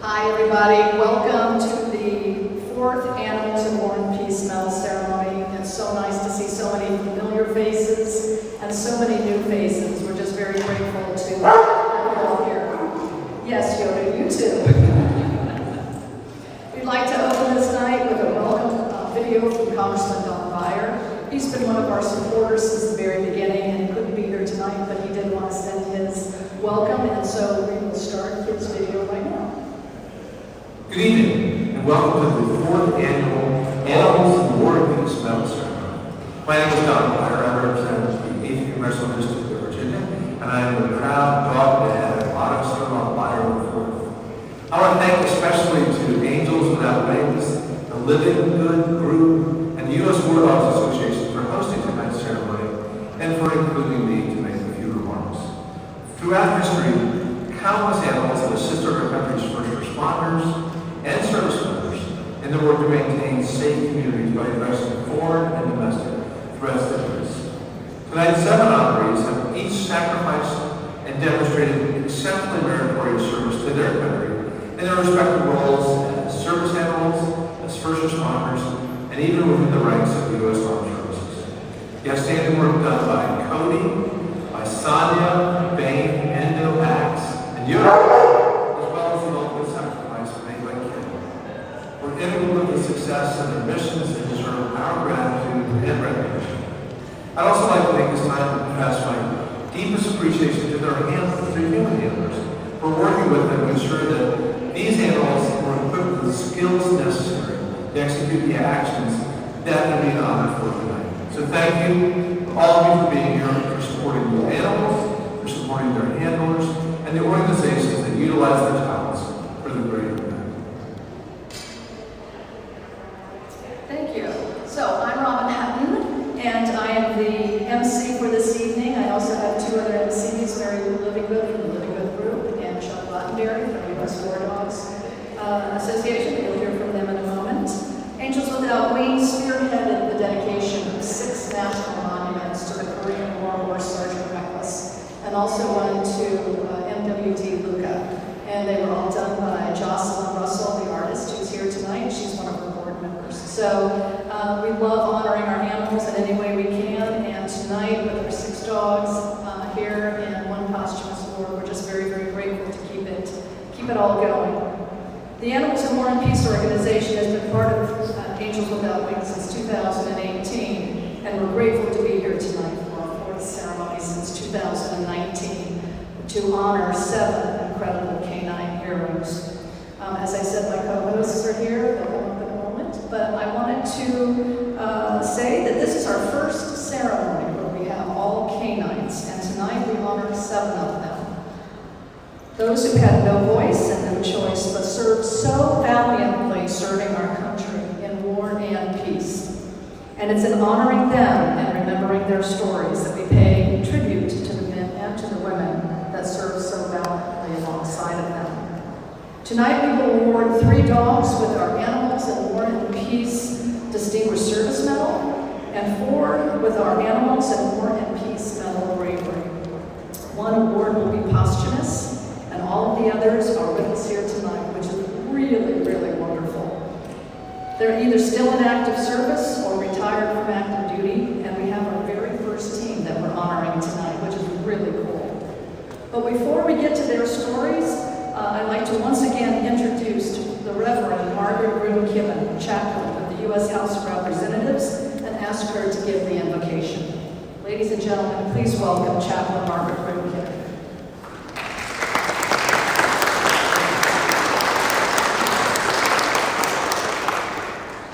Hi everybody, welcome to the fourth Animals in War and Peace Medal ceremony. It's so nice to see so many familiar faces and so many new faces. We're just very grateful to have you all here. Yes, Yoda, you too. We'd like to open this night with a welcome video from Congressman Don Beyer. He's been one of our supporters since the very beginning, and he couldn't be here tonight, but he did want to send his welcome, and so we will start his video right now. Good evening, and welcome to the fourth annual Animals in War and Peace Medal ceremony. My name is Don Beyer. I represent the 8th Congressional District of Virginia, and I am the proud dog dad of Officer on Beyer IV. I want to thank especially to Angels Without Wings, the Living Good Group, and the U.S. War Dogs Association for hosting tonight's ceremony and for including me to make a few remarks. Throughout history, countless animals have assisted our country's first responders and service members in their work to maintain safe communities by addressing foreign and domestic threats to peace. Tonight, 7 honorees have each sacrificed and demonstrated exceptionally meritorious service to their country in their respective roles as service animals, as first responders, and even within the ranks of the U.S. Armed Services. The outstanding work done by Cody, by Sonia, Bain, Endo, Axe, and Yoda, integral to the success of their missions and deserve our gratitude and recognition. I'd also like to take this time to pass my deepest appreciation to their handlers, their human handlers, for working with them to ensure that these animals were equipped with the skills necessary to execute the actions that they're being honored for tonight. So thank you, all of you, for being here, for supporting the animals, for supporting their handlers, and the organizations that utilize their talents for the greater good. So I'm Robin Hatton, and I am the MC for this evening. I also have 2 other MCs, Mary Lou Livingood from the Living Good Group, and Chuck Lottenberry from the U.S. War Dogs Association. You'll hear from them in a moment. Angels Without Wings spearheaded the dedication of 6 national monuments to the Korean War Horse Sergeant Reckless, and also one to MWD Luca. And they were all done by Jocelyn Russell, the artist, who's here tonight. She's one of our board members. So we love honoring our animals in any way we can, and tonight with our 6 dogs here and 1 posthumous award, we're just very, very grateful to keep it all going. The Animals in War and Peace organization has been part of Angels Without Wings since 2018, and we're grateful to be here tonight for our 4th ceremony since 2019 to honor 7 incredible canine heroes. As I said, my co-hosts are here. They'll come up in a moment. But I wanted to say that this is our first ceremony where we have all canines, and tonight we honor 7 of them. Those who had no voice and no choice, but served so valiantly serving our country in war and peace. And it's in honoring them and remembering their stories that we pay tribute to the men and to the women that serve so valiantly alongside of them. Tonight we will award 3 dogs with our Animals in War and Peace Distinguished Service Medal, and 4 with our Animals in War and Peace Medal of Bravery. 1 award will be posthumous, and all of the others are with us here tonight, which is really, really wonderful. They're either still in active service or retired from active duty, and we have our very first team that we're honoring tonight, which is really cool. But before we get to their stories, I'd like to once again introduce the Reverend Margaret Groom-Kibbin, chaplain of the U.S. House of Representatives, and ask her to give the invocation. Ladies and gentlemen, please welcome Chaplain Margaret Groom-Kibbin.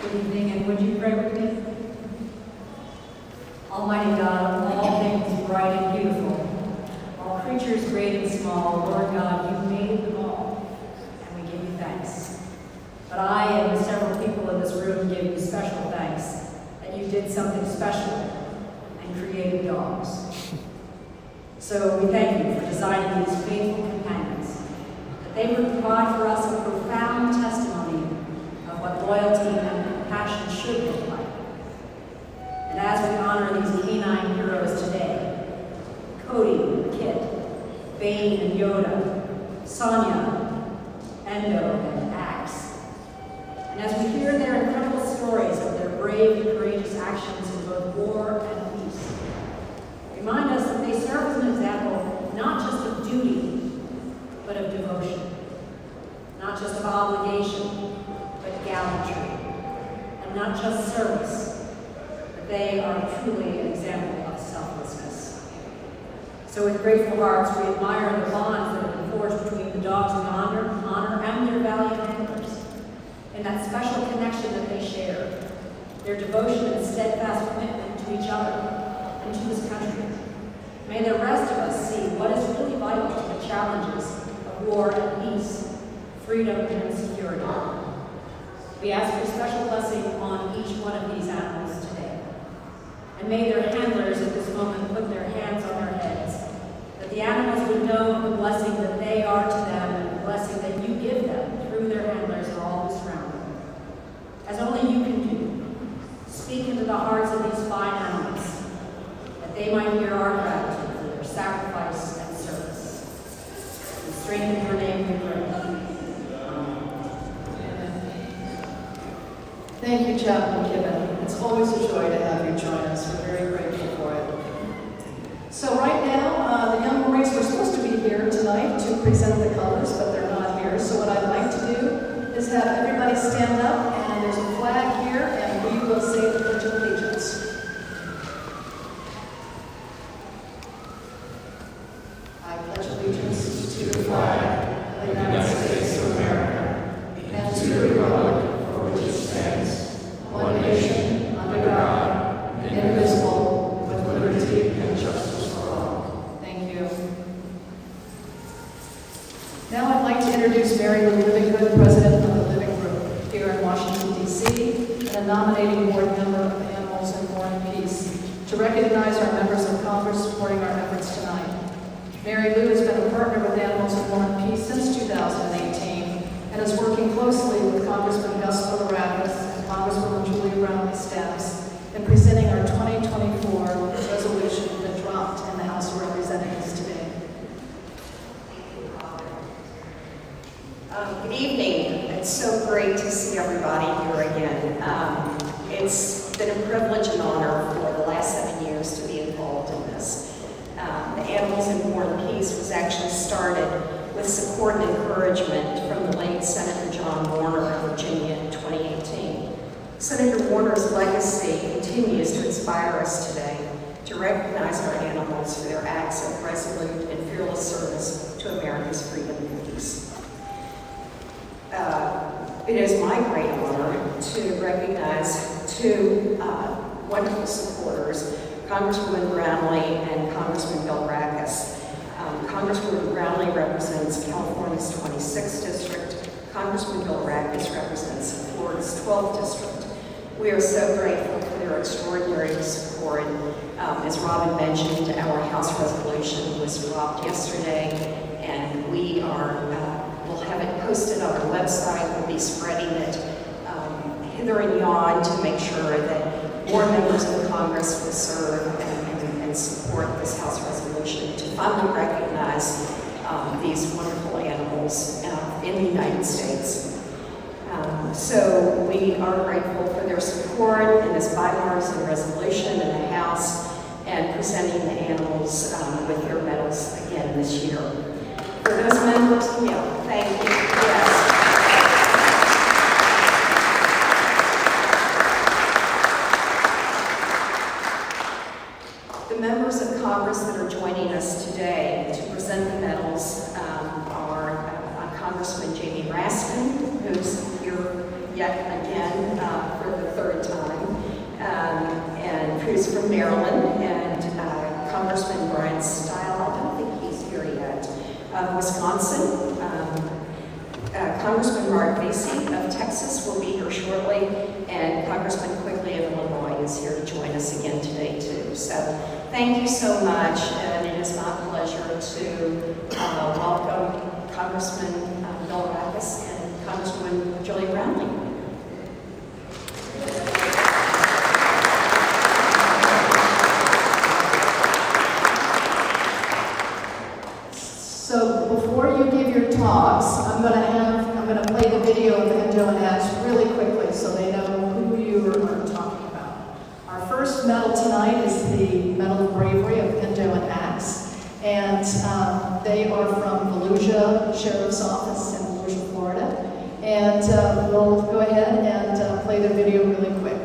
Good evening, and would you pray with me? Almighty God, all things bright and beautiful, all creatures great and small, Lord God, you made them all, and we give you thanks. But I and several people in this room give you special thanks that you did something special and created dogs. So we thank you for designing these faithful companions, that they would provide for us a profound testimony of what loyalty and compassion should look like. And as we honor these canine heroes today, Cody, Kit, Bain and Yoda, Sonia, endo and axe. And as we hear their incredible stories of their brave and courageous actions in both war and peace, remind us that they serve as an example not just of duty, but of devotion. Not just of obligation, but gallantry. And not just service, but they are truly an example of selflessness. So with grateful hearts, we admire the bonds that have been forged between the dogs of honor and their valiant handlers, and that special connection that they share, their devotion and steadfast commitment to each other and to this country. May the rest of us see what is really vital to the challenges of war and peace, freedom and security. We ask for special blessing on each one of these animals today. And may their handlers at this moment put their hands on their heads, that the animals would know the blessing that they are to them and the blessing that you give them through their handlers and all who surround them. As only you can do, speak into the hearts of these fine animals, that they might hear our gratitude for their sacrifice and service. And strengthen your name we pray. Thank you, Chaplain Kibben. It's always a joy to have you join us. We're very grateful for it. So right now, the Young Marines were supposed to be here tonight to present the colors, but they're not here. So what I'd like to do is have everybody stand up, and there's a flag here, and we will say the Pledge of Allegiance. I pledge allegiance to the flag of the United States of America and to the republic for which it stands, one nation, under God, indivisible, with liberty and justice for all. Thank you. Now I'd like to introduce Mary Lou Livingood, President of the Living Group here in Washington, D.C., and a nominating board member of Animals in War and Peace, to recognize our members of Congress supporting our efforts tonight. Mary Lou has been a partner with Animals in War and Peace since 2018 and is working closely with Congressman Gus Fotorakis and Congresswoman Julia Brownlee staffs in presenting our 2024 resolution that dropped in the House of Representatives today. Good evening. It's so great to see everybody here again. It's been a privilege and honor for the last 7 years to be involved in this. The Animals in War and Peace was actually started with support and encouragement from the late Senator John Warner of Virginia in 2018. Senator Warner's legacy continues to inspire us today to recognize our animals for their acts of resolute and fearless service to America's freedom and peace. It is my great honor to recognize two wonderful supporters, Congresswoman Brownlee and Congressman Bill Rackus. Congresswoman Brownlee represents California's 26th district. Congressman Bill Rackus represents Florida's 12th district. We are so grateful for their extraordinary support. As Robin mentioned, our House resolution was dropped yesterday, and we are we'll have it posted on our website. We'll be spreading it hither and yon to make sure that more members of Congress will serve and support this House resolution to finally recognize these wonderful animals in the United States. So we are grateful for their support in this bipartisan resolution in the House and presenting the animals with their medals again this year. For those members, thank you. Yes. The members of Congress that are joining us today to present the medals are Congressman Jamie Raskin, who's here yet again for the third time, and who's from Maryland, and Congressman Brian Stile, I don't think he's here yet, of Wisconsin. Congressman Mark Vasey of Texas will be here shortly, and Congressman Quigley of Illinois is here to join us again today too. So thank you so much, and it is my pleasure to welcome Congressman Bill Rackus and Congresswoman Julia Brownlee. So before you give your talks, I'm going Endo and Axe really quickly so they know who you are talking about. Our first medal tonight is the Medal of Bravery of Endo and Axe, and they are from Volusia Sheriff's Office in Volusia, Florida. And we'll go ahead and play their video really quick.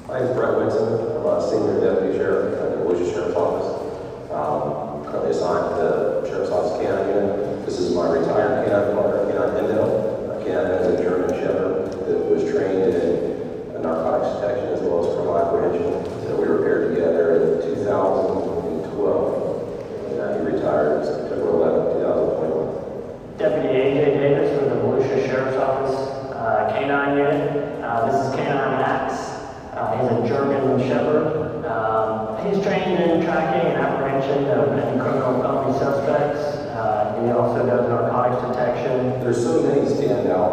My name is Brett Whitson. I'm a senior deputy sheriff at the Volusia Sheriff's Office. Currently assigned to the Sheriff's Office Canine Unit. This is my retired canine partner, Canine Endo. Canine is a German Shepherd that was trained in narcotics detection as well as criminal apprehension. So we were paired together in 2012. And he retired September 11, 2021. Deputy A.J. Davis with the Volusia Sheriff's Office Canine Unit. This is Canine Axe. He's a German Shepherd. He's trained in tracking and apprehension of any criminal felony suspects. He also does narcotics detection. There's so many standout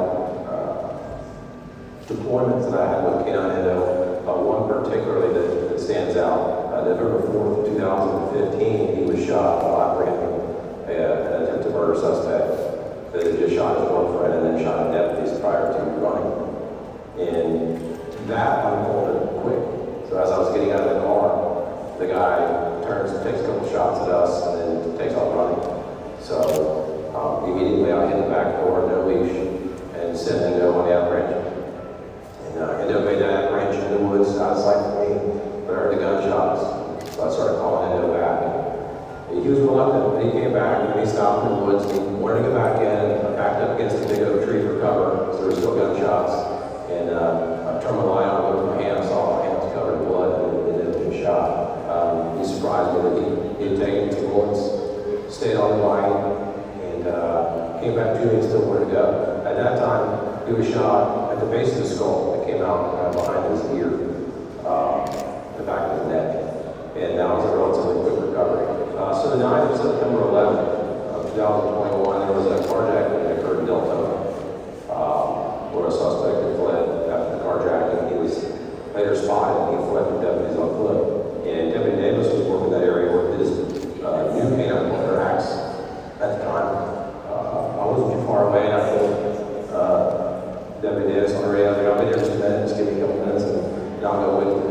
deployments that I had with Canine Endo. One particularly that stands out. November 4th, 2015, he was shot while apprehending an attempted murder suspect that had just shot his girlfriend and then shot deputies prior to running. And that unfolded quick. So as I was getting out of the car, the guy turns and takes a couple shots at us and then takes off running. So immediately I hit the back door, no leash, and sent Endo on the apprehension. And Endo made that apprehension in the woods out of sight for me, but I heard the gunshots. So I started calling Endo back. He was reluctant, but he came back and he stopped in the woods. He wanted to go back in. I backed up against a big oak tree for cover, so there were still gunshots. And I turned my light on, looked at my hand, saw my hand was covered in blood, and it had been shot. He surprised me that he had taken 2 bullets, stayed on the line, and came back to me and still wanted to go. At that time, he was shot at the base of the skull that came out behind his ear, the back of his neck. And that was a relatively quick recovery. So the night of September 11th, 2021, there was a carjacking that occurred in Deltona, where a suspect had fled after the carjacking. He was later spotted and he fled with deputies on foot. And Deputy Davis was working that area with his new canine partner, Axe, at the time. I wasn't too far away, and I told Deputy Davis on the radio, I'll be there in just a minute, just give me a couple minutes, and I'll go with you.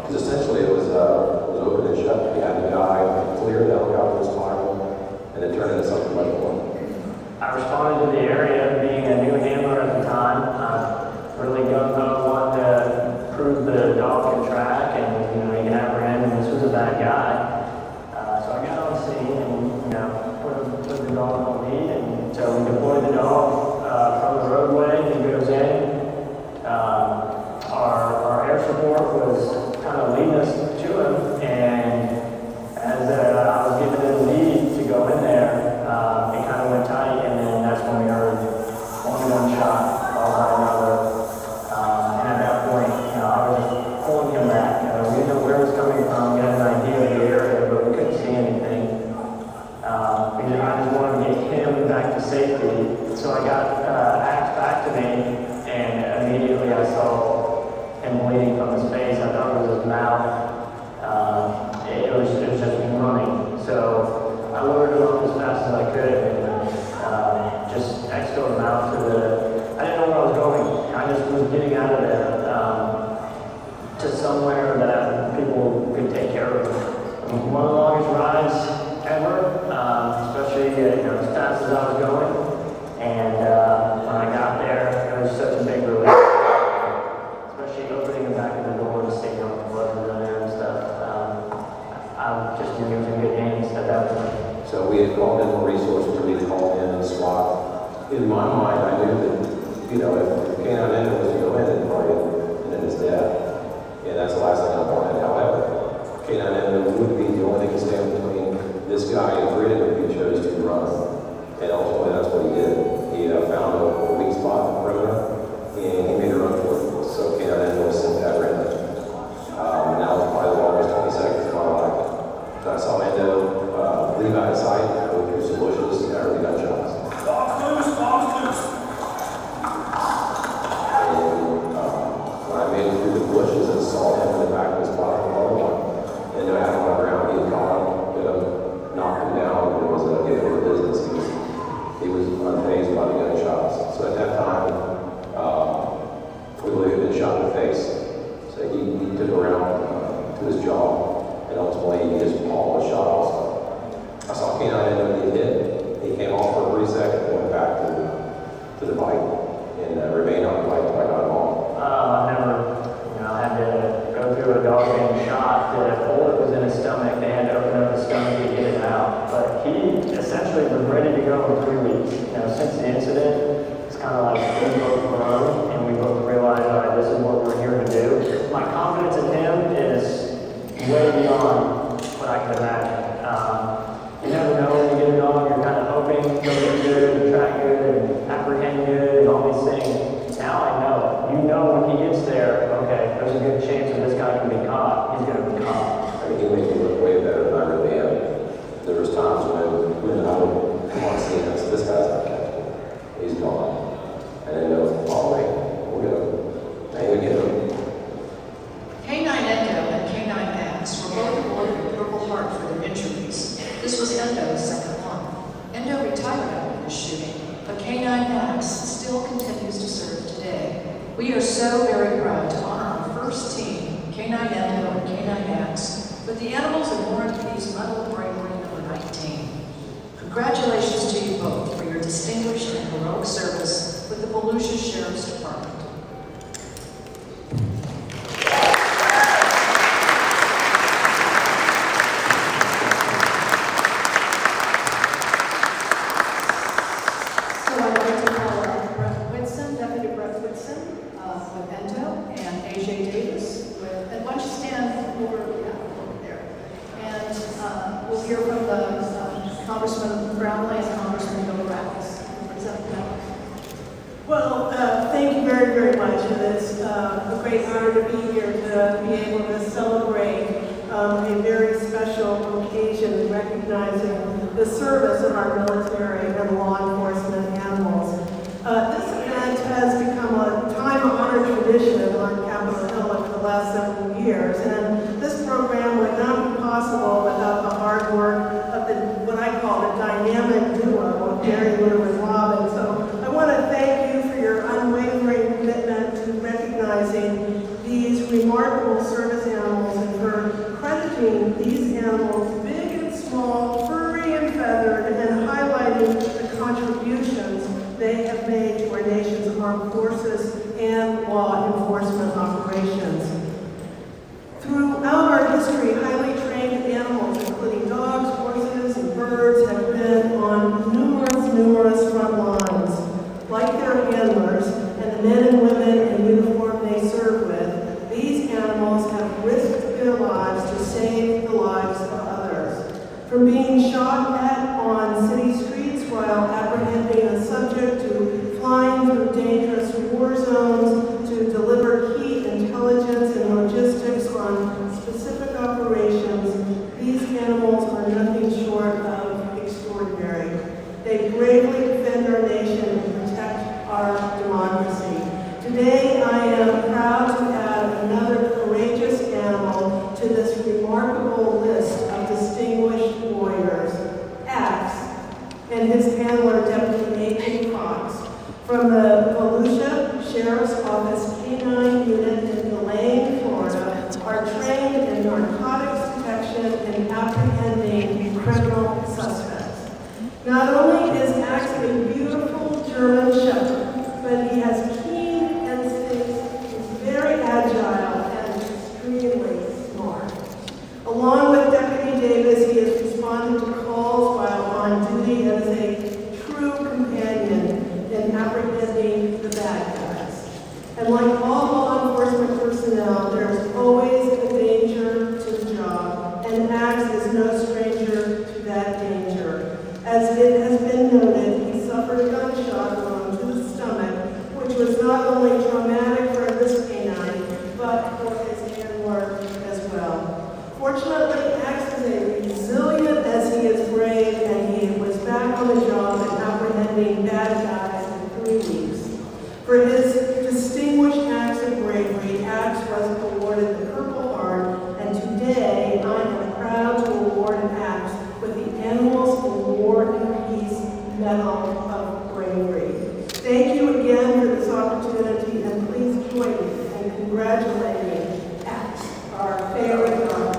Because essentially it was open and shut. We had the guy clear, the helicopter was firing, and it turned into something much more. I responded to the area, being a new handler at the time. Really gung-ho, wanted to prove the dog can track and he can apprehend, and this was a bad guy. So I got on the scene and put the dog on lead, and so we deployed the dog from the roadway. He goes in. Our air support was kind of leading us to him, and as I was giving it a lead to go in there, it kind of went tight, and then that's when we heard one gunshot, followed by another. And at that point, I was just pulling him back. We didn't know where it was coming from. We had an idea of the area, but we couldn't see anything. I just wanted to get him back to safety. So I got Axe back to me, and immediately I saw him bleeding from his face. I thought it was his mouth. It was just running. So I lowered him up as fast as I could and just exhaled him out to I didn't know where I was going. I just was getting out of there to somewhere that people could take care of him. One of the longest rides ever, especially as fast as I was going. And when I got there, it was such a big relief. Especially opening the back of the door and seeing how much blood was in there and stuff. I just knew he was in good hands at that point. So we had called in more resources, we had called in and SWAT. In my mind, I knew that, if Canine Endo was to go in, it'd probably end in his death. And that's the last thing I wanted. However, Canine Endo would be the only thing to stand between this guy and freedom if he chose to run. And ultimately, that's what he did. He found a weak spot in the perimeter, and he made a run for it. So Canine Endo was sent back random. And that was probably the longest 20 seconds of my life. So I saw Endo leave out of sight, go through some bushes, and I heard the gunshots. Dog's loose, dog's loose. And when I made it through the bushes and saw him in the back of his body, Endo had him on the ground, he had gone, hit him, Acts still continues to serve today. We are so very proud to honor our first team, K9 Antelope and K9 Axe, with the Animals of War and Peace Medal of Bravery number 19. Congratulations to you both for your distinguished and heroic service with the Volusia Sheriff's Department. So I'd like to call up Brett Whitson, Deputy Brett Whitson with Ento, and AJ Davis with, and why don't you stand over there. And we'll hear from the Congressman Brownlee and Congressman Bill Rackus. Well, thank you very, very much. And it's a great honor to be here to be able to celebrate a very special occasion recognizing the service of our military and law enforcement animals. This event has become a time-honored tradition on Capitol Hill over the last several years, and this program would not be possible without the hard work of what I call the dynamic duo of Gary Lou and Robin. So I want to thank you for your unwavering commitment to recognizing these remarkable service animals and for crediting these animals, big and small, furry and feathered, and highlighting the contributions they have made to our nation's armed forces and law enforcement operations. Throughout our history, highly trained animals, including dogs, horses, and birds, have been on numerous front lines. Like their handlers and the men and women in uniform they serve with, these animals have risked their lives to save the lives of others. From being shot at on city streets while apprehending a subject to flying through dangerous war zones to deliver key intelligence and logistics on specific operations, these animals are nothing short of extraordinary. They bravely defend our nation and protect our democracy. Today, I am proud to add another courageous animal to this remarkable list of distinguished warriors, Axe, and his handler, Deputy A.J. Fox, from the Volusia Sheriff's Office K9 unit in Elaine, Florida, are trained in narcotics detection and apprehending criminal suspects. Not only is Axe a beautiful German shepherd, but he has keen instincts, he's very agile, and extremely smart. Along with Deputy Davis, he has responded to calls while on duty and is a true companion in apprehending the bad guys. And like all law enforcement personnel, there's always a danger to the job, and Axe is no stranger to that danger. As it has been noted, he suffered a gunshot wound to the stomach, which was not only traumatic for this canine, but for his handler as well. Fortunately, Axe is as resilient as he is brave, and he was back on the job and apprehending bad guys in 3 weeks. For his distinguished acts of bravery, Axe was awarded the Purple Heart, and today I am proud to award Axe with the Animals of War and Peace Medal of Bravery. Thank you again for this opportunity, and please join me in congratulating Axe, our favorite dog.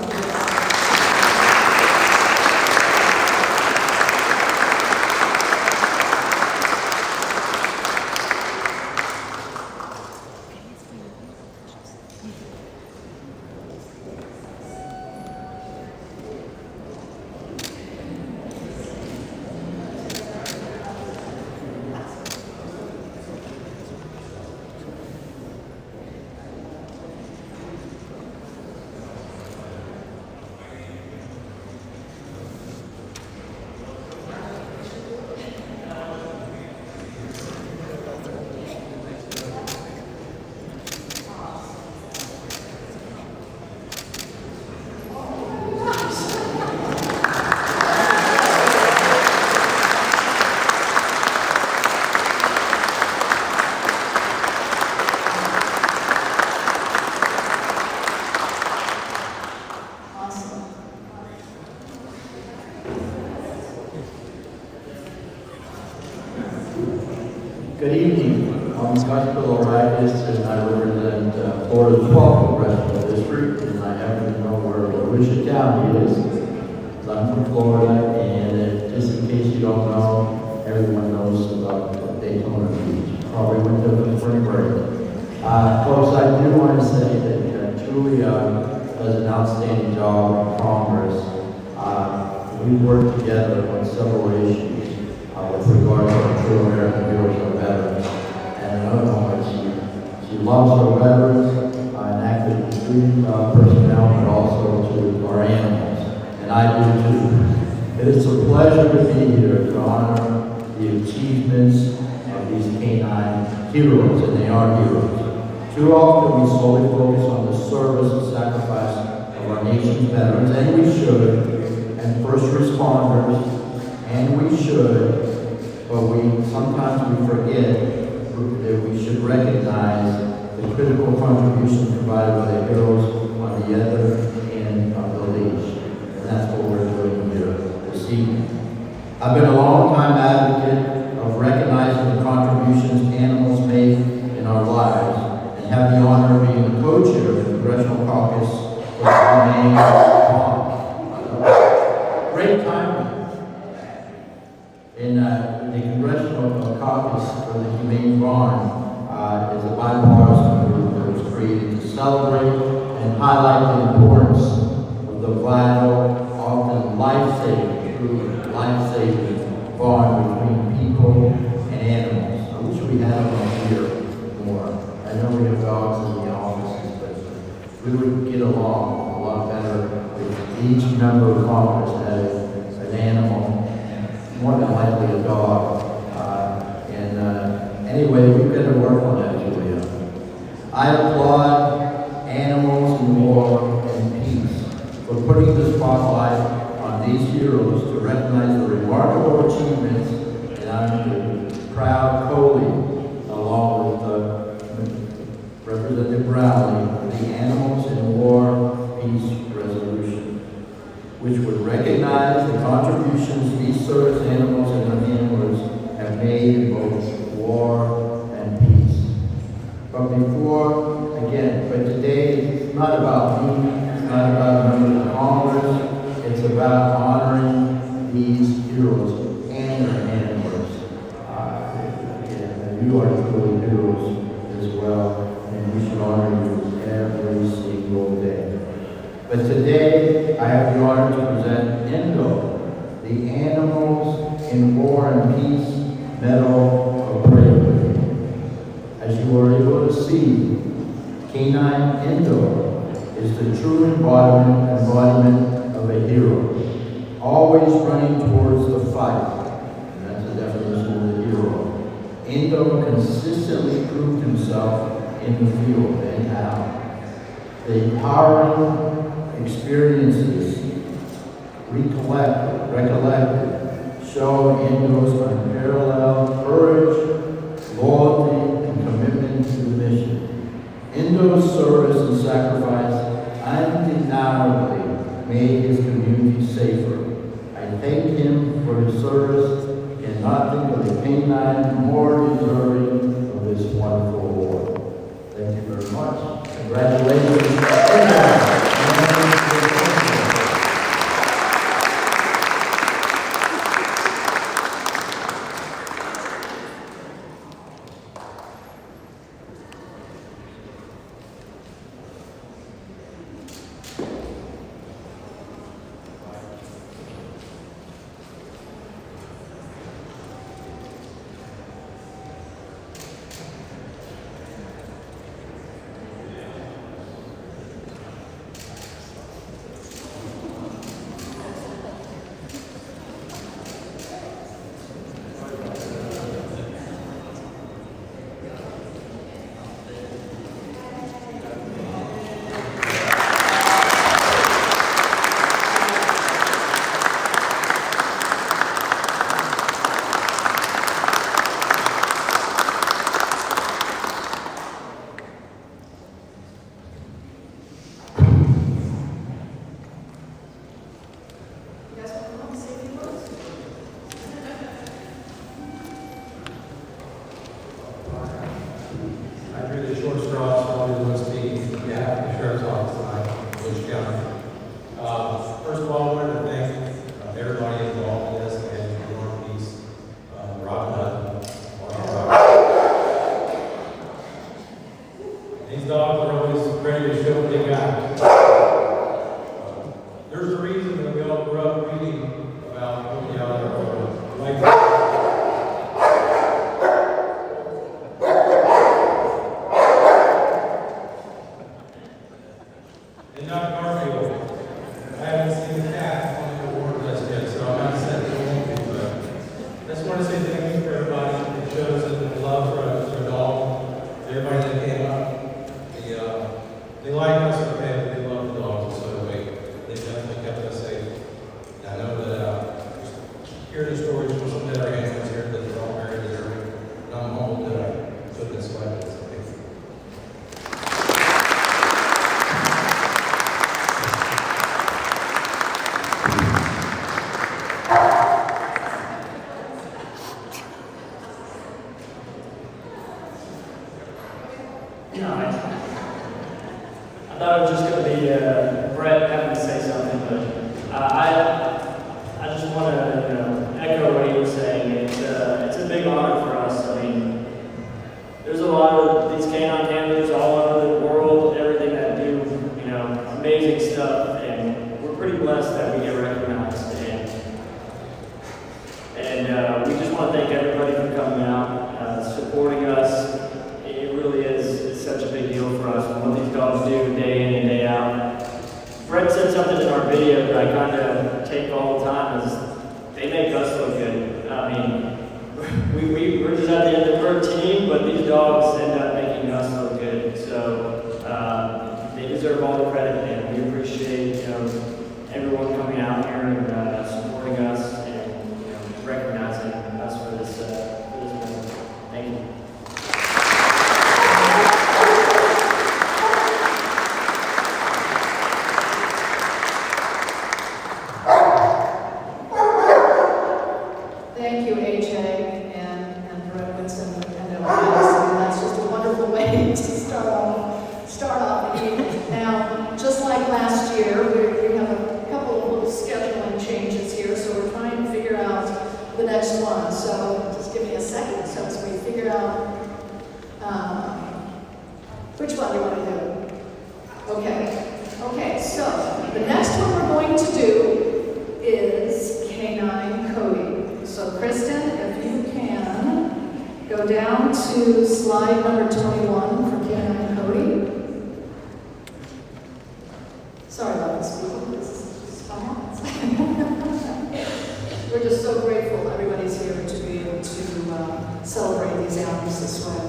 evening. I'm Gus Biloragis, and I represent Florida's 12th Congressional District, and I happen to know where Volusia County is. I'm from Florida, and just in case you don't know, everyone knows about Daytona Beach. Probably went there for spring break. Folks, I do want to say that Julia does an outstanding job in Congress. We work together on several issues with regard to our true American heroes and veterans. And I don't know what she loves our veterans, and active duty personnel, but also to our animals. And I do too. It is a pleasure to be here to honor the achievements of these canine heroes, and they are heroes. Too often we solely focus on the service and sacrifice of our nation's veterans, and we should, and first responders, and we should, but sometimes we forget that we should recognize the critical contributions provided by the heroes on the other end of the leash. And that's what we're doing here this evening. I've been a long-time advocate of recognizing the contributions animals make in our lives, and have the honor of being the co-chair of the Congressional Caucus for the Humane Farm. Great timing. In the Congressional Caucus for the Humane Barn is a bipartisan group that was created to celebrate and highlight the importance of the vital, often life-saving, true life-saving bond between people and animals. I wish we had them here more. I know we have dogs in the offices, but we would get along a lot better if each member of Congress had an animal, more than likely a dog. Anyway, we've got to work on that, Julia. I applaud Animals in War and Peace for putting the spotlight on these heroes to recognize the remarkable achievements, and I'm proud co-lead, along with Representative Brownlee, the Animals in War Peace Resolution, which would recognize the contributions these service animals and their handlers have made in both war and peace. But today it's not about me, it's not about members of Congress, it's about honoring these heroes and their handlers. And you are truly heroes as well, and we should honor you every single day. But today, I have the honor to present Indo, the Animals in War and Peace Medal of Bravery. As you are able to see, Canine Indo is the true embodiment of a hero, always running towards the fight. And that's the definition of the hero. Indo consistently proved himself in the field and out. The empowering experiences recollected show Indo's unparalleled courage, loyalty, and commitment to the mission. Indo's service and sacrifice undeniably made his community safer. I thank him for his service and not think of a canine more deserving of this wonderful award. Thank you very much. Congratulations. through the short straws for all who want to speak on behalf of the Sheriff's Office tonight in Volusia County. First of all, I wanted to thank everybody involved in this and your piece, Rob Nutt. These dogs are always ready to show what they got. There's a reason that we all grew up reading about looking out there like and not Garfield. I haven't seen the cat on the award list yet, so I'm not set to won't be, but I just want to say thank you for everybody that shows the love for their dog. Everybody that came up. They like us, okay, but they love the dogs, and so do we. They definitely kept us safe. And I know that hearing the stories from some better animals here that they're all very deserving. And I'm humbled that I took this way. So thank you. I thought it was just going to be Brett having to say something, but I just want to echo what he was saying. It's a big honor for us. I mean, there's a lot of these canine handlers all over the world, everything that do amazing stuff, and we're pretty blessed that we get recognized. And we just want to thank everybody for coming out, supporting us. It really is such a big deal for us. And what these dogs do day in and day out. Brett said something in our video that I kind of take all the time is they make us look good. I mean, we're just at the end of our team, but these dogs end up making us look good. So they deserve all the credit, and we appreciate everyone coming out here and supporting us and recognizing us for this moment. Thank you. Thank you, AJ and Brett Woodson and everyone. That's just a wonderful way to start off the evening. Now, just like last year, we have a couple of little scheduling changes here, so we're trying to figure out the next one. So just give me a second since we figured out which one you want to do. Okay, so the next one we're going to do is Canine Cody. So Kristen, if you can go down to slide number 21 for Canine Cody. Sorry about this, people. This is fun. We're just so grateful everybody's here to be able to celebrate these animals this way.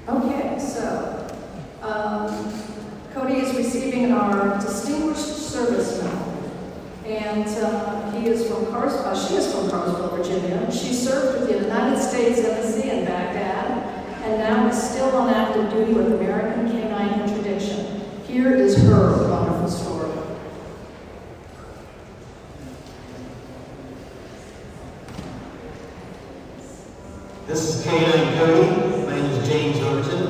Okay, so Cody is receiving our Distinguished Service Medal, and she is from Carsville, Virginia. She served with the United States Embassy in Baghdad, and now is still on active duty with American Canine Interdiction. Here is her wonderful story. This is Canine Cody. My name is James Overton.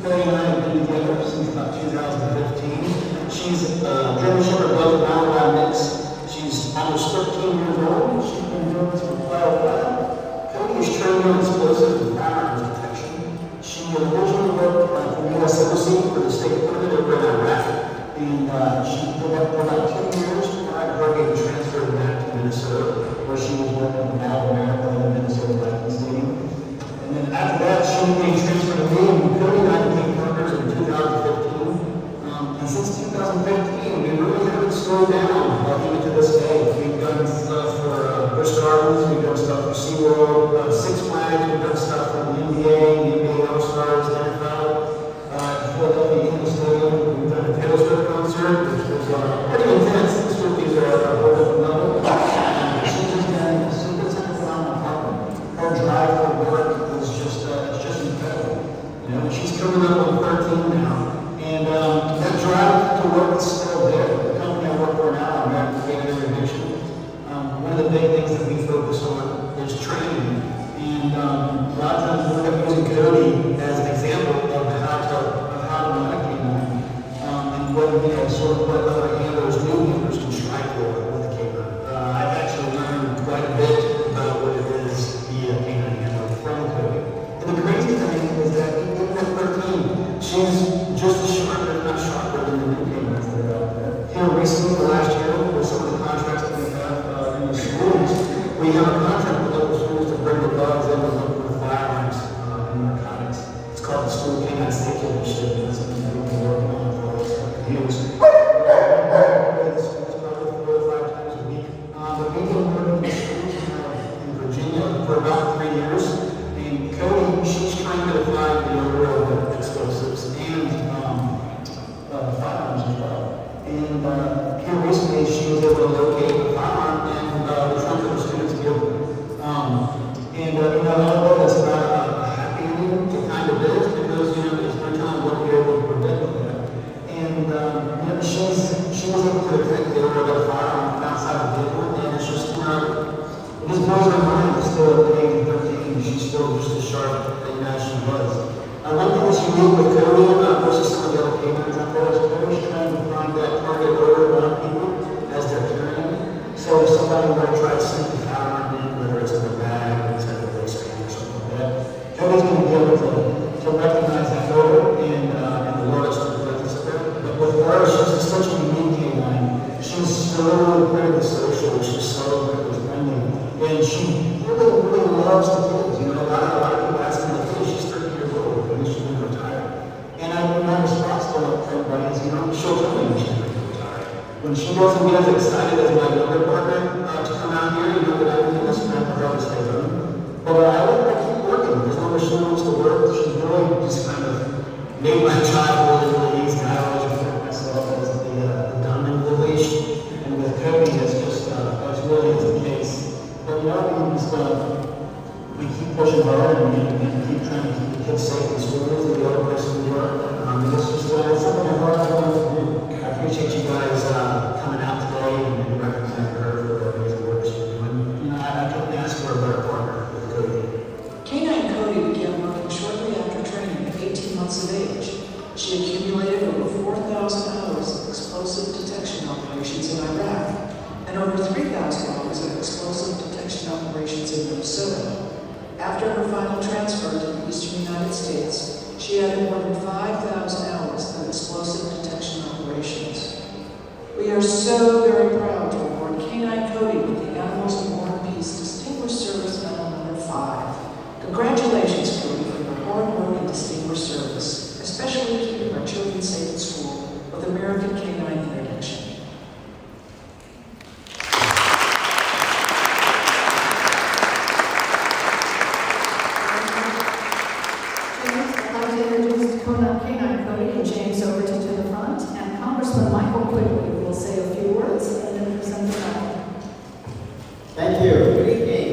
Cody and I have been together since about 2015. She's a German Shepherd Belgian Malinois mix. She's almost 13 years old. She's been doing this for quite a while. Cody is trained on explosives and firearms protection. She originally worked for the U.S. Embassy for the State Department over in Iraq. And she did that for about 2 years prior to her getting transferred back to Minnesota, where she was working with Battle of America in the Minnesota Vikings Stadium. And then after that, she became transferred to me, and Cody and I became partners in 2015. And since 2015, we really haven't slowed down, even to this day. We've done stuff for Busch Gardens, we've done stuff for SeaWorld, Six Flags, we've done stuff for the NBA All-Stars, NFL, Philadelphia Eagles Stadium. We've done a Taylor Swift concert, which was pretty intense. The Swifties are a whole different level. She's just been a phenomenal partner. Her drive for work is just incredible. She's coming up on 13 now. And that drive to work is still there. The company I work for now, American Canine Interdiction, one of the big things that we focus on is training a contract with local schools to bring the dogs in with firearms and narcotics. It's called the School Canine Safety Initiative. That's something that we've been working on for the last couple of years. The schools probably 4 or 5 times a week. But we've been working with schools in Virginia for about 3 years. And Cody, she's trying to find the odor of explosives and firearms as well. And here recently, she was able to locate a firearm and the trunk of the student's vehicle. Although that's not a happy ending, it kind of is, because, there's no telling what we're able to prevent with that. And, she was able to detect the odor of that firearm outside the vehicle, and it's just, it just blows my mind. It's still at the age of 13, she's still just as sharp as she was. One thing that's unique with Cody versus some of the other canines out there is Cody's trying to find that target odor around people as they're carrying it. So if somebody might try to sneak the firearm in, whether it's in the bag or it's in the waistband or something like that, Cody's going to be able to recognize that odor and the Lord is going to presence of it. But with her, she's such a unique canine. She's so incredibly social. She's so incredibly friendly. And she really loves the kids. A lot of people ask me, hey, she's 30 years old, when she's going to retire. And my response to everybody is, she'll tell me when she's going to retire. When she doesn't get as excited as my younger partner to come out here, that I really listen to her to stay home. But I keep working. As long as she wants to work, she's really just kind of made my child really easy. I always refer to myself as the dominant leash. And with Cody, it's just, that's really is the case. But we keep pushing hard and we keep trying to keep the kids safe in schools and the other places we work. It's just it's something that hard to do. I appreciate you guys coming out today and recognizing her for the amazing work she's doing. I couldn't ask for a better partner with Cody. Canine Cody began working shortly after training at 18 months of age. She accumulated over 4,000 hours of explosive detection operations in Iraq and over 3,000 hours of explosive detection operations in Minnesota. After her final transfer to the eastern United States, she added more than 5,000 hours of explosive detection operations. We are so very proud to award Canine Cody with the Animals of War and Peace Distinguished Service Medal No. 5. Congratulations, Cody, for your hard work and distinguished service, especially keeping our children safe at school with American Canine Interdiction. Canine Cody and James Overton to the front, and Congressman Michael Quigley will say a few words and then present the medal. Thank you. Good evening.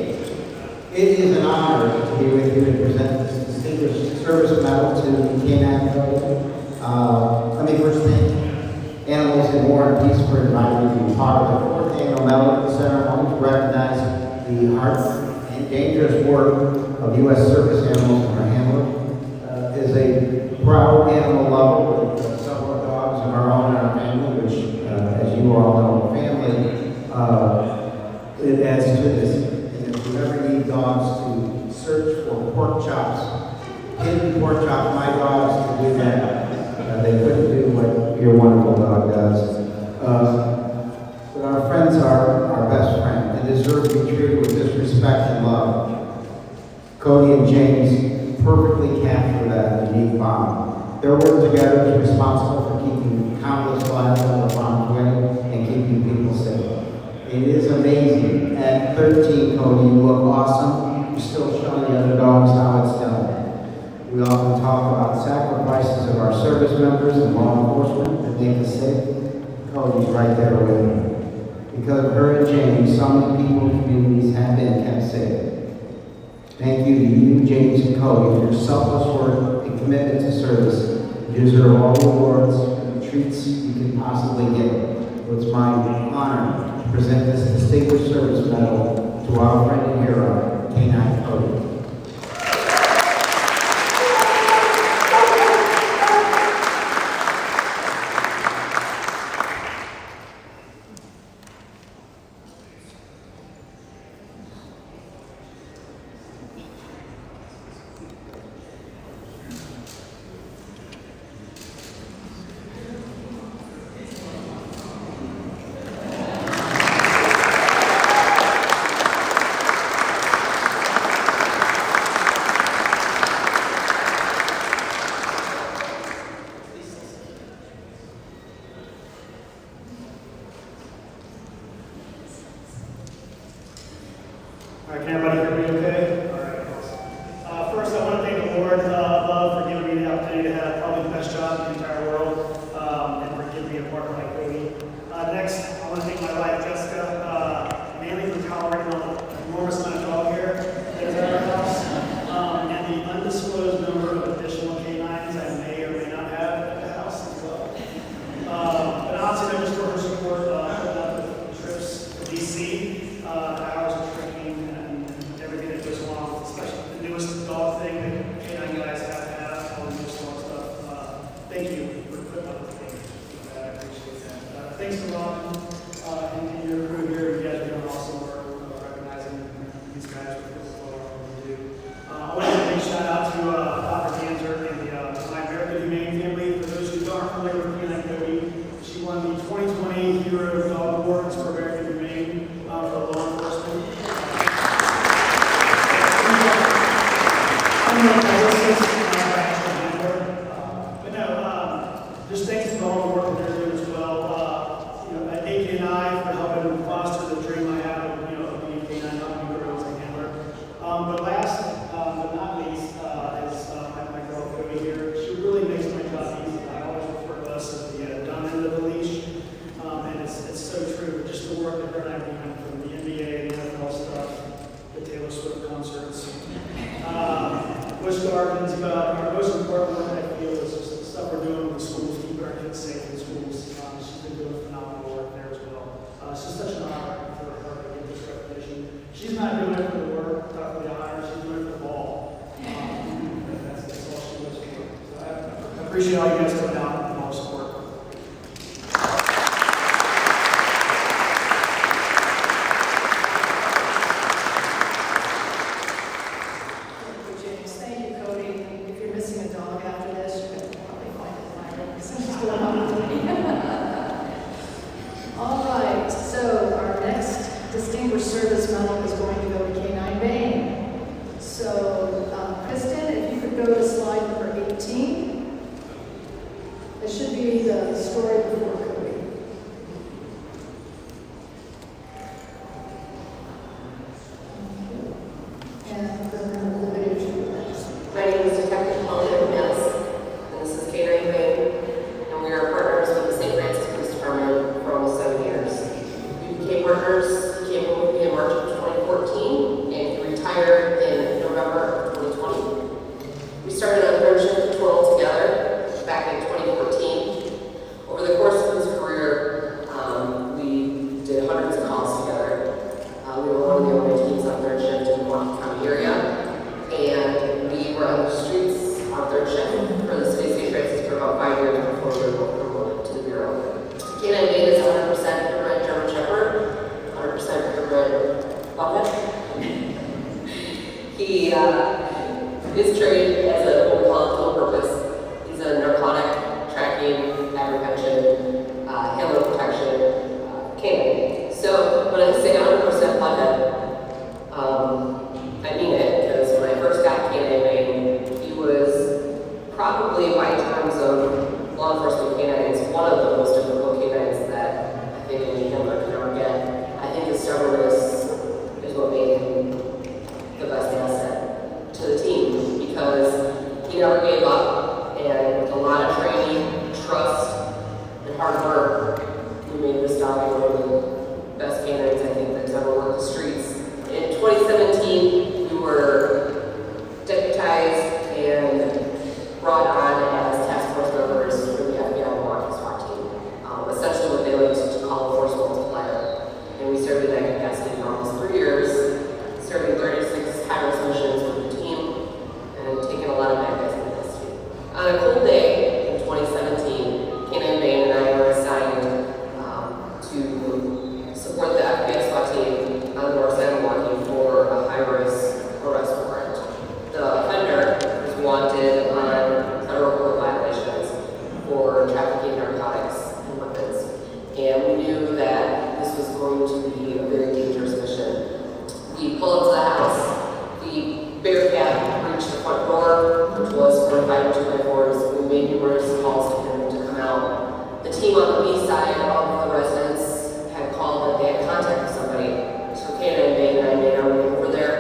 It is an honor to be with you and present this distinguished service medal to Canine Cody. Let me first thank Animals in War and Peace for inviting me to be part of the 4th annual medal ceremony to recognize the hard and dangerous work of U.S. service animals and our handlers. Is a proud animal lover with several dogs of our own in our family, which, as you all know, family, it adds to this. And if you ever need dogs to search for pork chops, hidden pork chops, my dogs can do that. They couldn't do what your wonderful dog does. But our friends are our best friend and deserve to be treated with this respect and love. Cody and James perfectly capture that unique bond. Their work together is responsible for keeping countless lives out of harm's way and keeping people safe. It is amazing. At 13, Cody, you look awesome. You're still showing the other dogs how it's done. We often talk about sacrifices of our service members and law enforcement that make us safe. Cody's right there with them. Because of her and James, so many people and communities have been kept safe. Thank you to you, James and Cody, for your selfless work and commitment to service. You deserve all the awards and treats you can possibly get. So it's my honor to present this distinguished service medal to our friend and hero, Canine Cody. All right, can everybody hear me okay? All right, awesome. First, I want to thank the Lord above for giving me the opportunity to have probably the best job in the entire world, and for giving me a partner like Cody. Next, I want to thank my wife, Jessica, mainly for tolerating all the enormous amount of dog hair that is at our house, and the undisclosed number of additional canines I may or may not have at the house as well. But honestly, just for her support, putting up the trips to DC, the hours of training and everything that goes along, especially the newest dog thing that canine guys have to have, all the new dog stuff. Thank you for putting up with me. I appreciate that. Thanks to Ron and your crew here. You guys are doing awesome work recognizing these guys for what they do. I want to give a big shout out to Dr. Danzer and the My American Humane family. For those who aren't familiar with Canine Cody, she won the 2020 Hero of Dog Awards for American Humane for law enforcement. But no, just thanks for all the work that they're doing as well. At AK&I for helping foster the dream I have of being canine, helping me grow as a handler. But last but not least is my girl Cody here. She really makes my job easy. I always refer to us as the dumb end of the leash, and it's so true. Just the work that her and I are doing from the NBA, the NFL stuff, the Taylor Swift concerts. Busch Gardens, but our most important work I feel is just the stuff we're doing with the schools, keeping our kids safe in schools. She's been doing phenomenal work there as well. It's just such an honor for her to get this recognition. She's not doing it for the work, not for the honor, she's doing it for the ball. That's all she lives for. So I appreciate all you guys coming out and all the support. team on the east side of the residence had called that they had contacted somebody. So Canada and Bay and I made our way over there.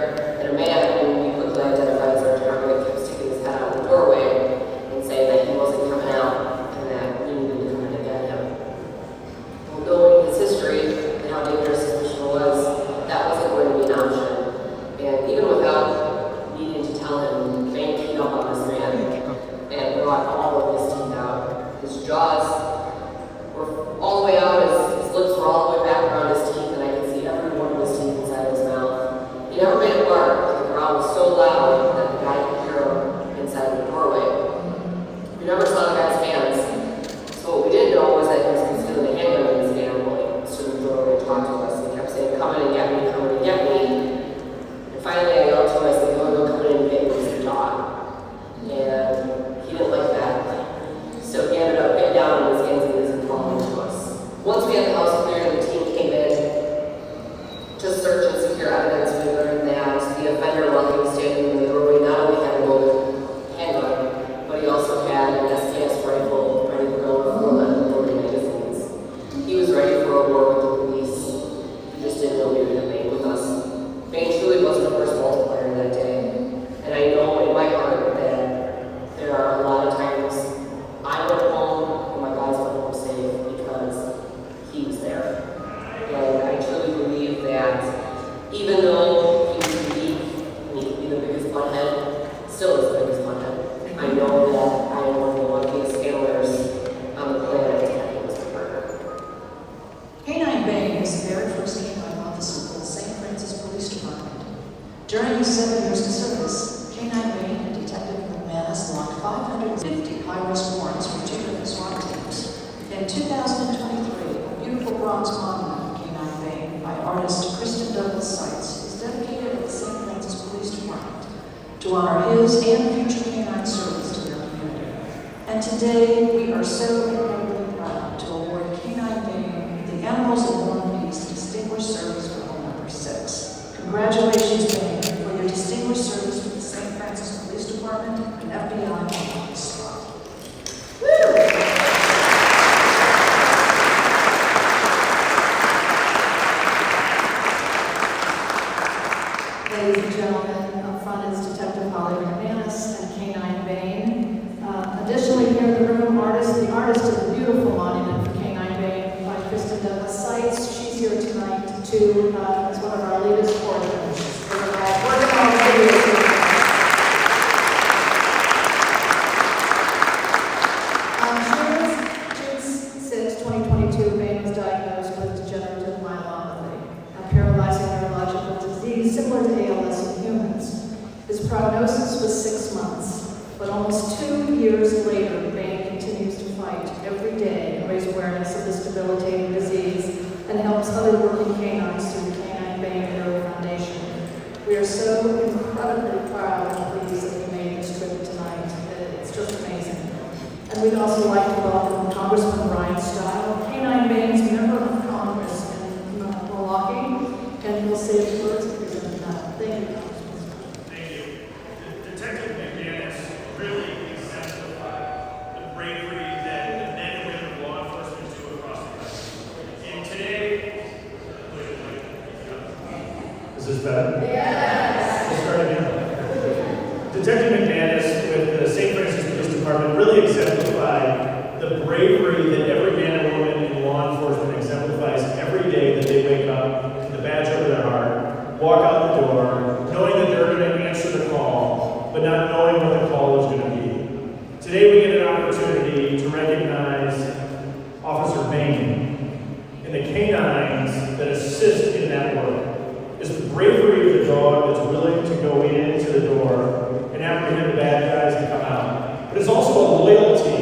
so loud that the guy could hear him inside the doorway. We never saw the guy's hands, so what we didn't know was that he was concealing a handgun in his hand while he stood in the doorway and talked to us. He kept saying, "Come in and get me, come in and get me." And finally I yelled to him, I said, "No, come in and get me, it's a dog." And he didn't like that. So he ended up getting down on his hands and knees and calling to us. Once we had the house cleared and the team came in to search and secure evidence, we learned that the offender, while he was standing in the doorway, not only had a loaded handgun, but he also had an SKS rifle ready to go with loaded magazines. He was ready for a war with the police. He just didn't know we would have Bane with us. Bane truly was the first multiplier that day. And I know in my heart that there are a lot of times I went home and my guys went home safe because he was there. And I truly believe that even though he was unique and he could be the biggest butthead, still is the biggest butthead, I know that I am one of the luckiest handlers on the planet to have him as my partner. K-9 Bane was the very first K-9 officer for the St. Francis Police Department. During his 7 years of service, K-9 Bane and Detective McManus logged 550 high-risk warrants for 2 different SWAT teams. In 2023, a beautiful bronze monument of K-9 Bane by artist Kristen Douglas Seitz is dedicated at the St. Francis Police Department to honor his and future K-9 service to their community. And today, we are so incredibly proud to award K-9 Bane the Animals in One Piece Distinguished Service for Home Number 6. Congratulations, Bane, for your distinguished service with the St. Francis Police Department and FBI and SWAT. Ladies and gentlemen, up front is Detective Holly McManus and K-9 Bane. Additionally, here in the room, the artist of the beautiful monument for K-9 Bane by Kristen Douglas Seitz. She's here tonight too, as one of our latest coordinators. Working on the videos. June 6, 2022, Bane was diagnosed with degenerative myelopathy, a paralyzing neurological disease similar to ALS in humans. His prognosis was 6 months, but almost 2 years later, Bane continues to fight every day and raise awareness of this debilitating disease and helps other working canines through the K-9 Bane Neuro Foundation. We are so incredibly proud and pleased that he made this trip tonight. It's just amazing. And we'd also like to welcome Congressman Ryan Stile, K-9 Bane's member of Congress in Milwaukee, and he'll say a few words if he's in that. Thank you, Congressman. Thank you. Detective McManus really exemplified the bravery that the men and women of law enforcement do across the country. And today, is this better? Yes. Let's start again. Detective McManus with the St. Francis Police Department really exemplified the bravery that every man and woman in law enforcement exemplifies every day that they wake up with the badge over their heart, walk out the door, knowing that they're going to answer the call, but not knowing what the call is going to be. Today we get an opportunity to recognize Officer Bane and the canines that assist in that work. It's the bravery of the dog that's willing to go into the door and apprehend the bad guys and come out. But it's also a loyalty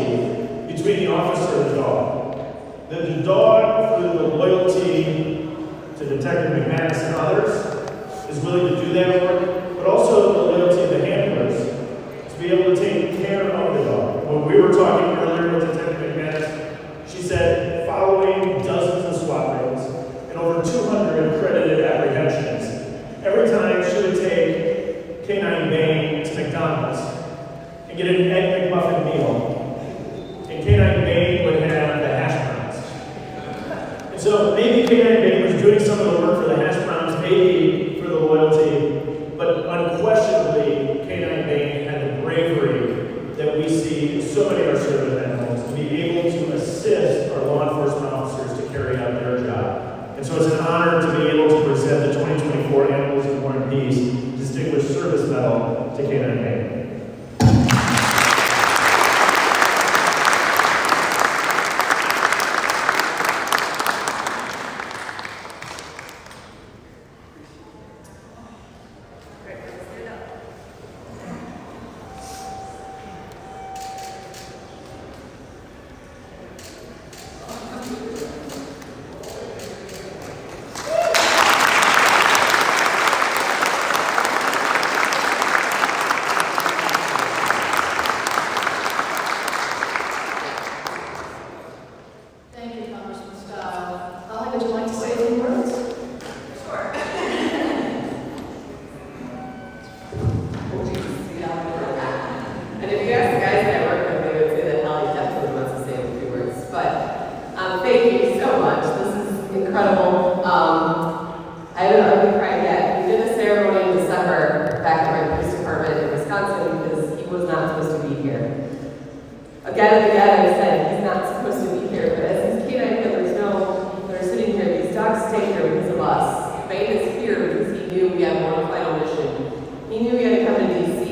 between the officer and the dog. The dog, through the loyalty to Detective McManus and others, is willing to do that work, but also the loyalty of the handlers to be able to take care of the dog. When we were talking earlier with Detective McManus, she said following dozens of SWAT raids and over 200 accredited apprehensions, every time she would take K-9 Bane to McDonald's and get an Egg McMuffin meal, and K-9 Bane would have the hash browns. And so maybe K-9 Bane was doing some of the work for the hash browns, maybe for the loyalty, but unquestionably, K-9 Bane had the bravery that we see in so many of our service animals to be able to assist our law enforcement officers to carry out their job. And so it's an honor to be able to present the 2024 Animals in War and Peace Distinguished Service Medal to K-9 Bane. was not supposed to be here. Again and again, I said, he's not supposed to be here, but as these canine handlers know, that are sitting here, these dogs stay here because of us. Bane is here because he knew we had one final mission. He knew we had to come to DC.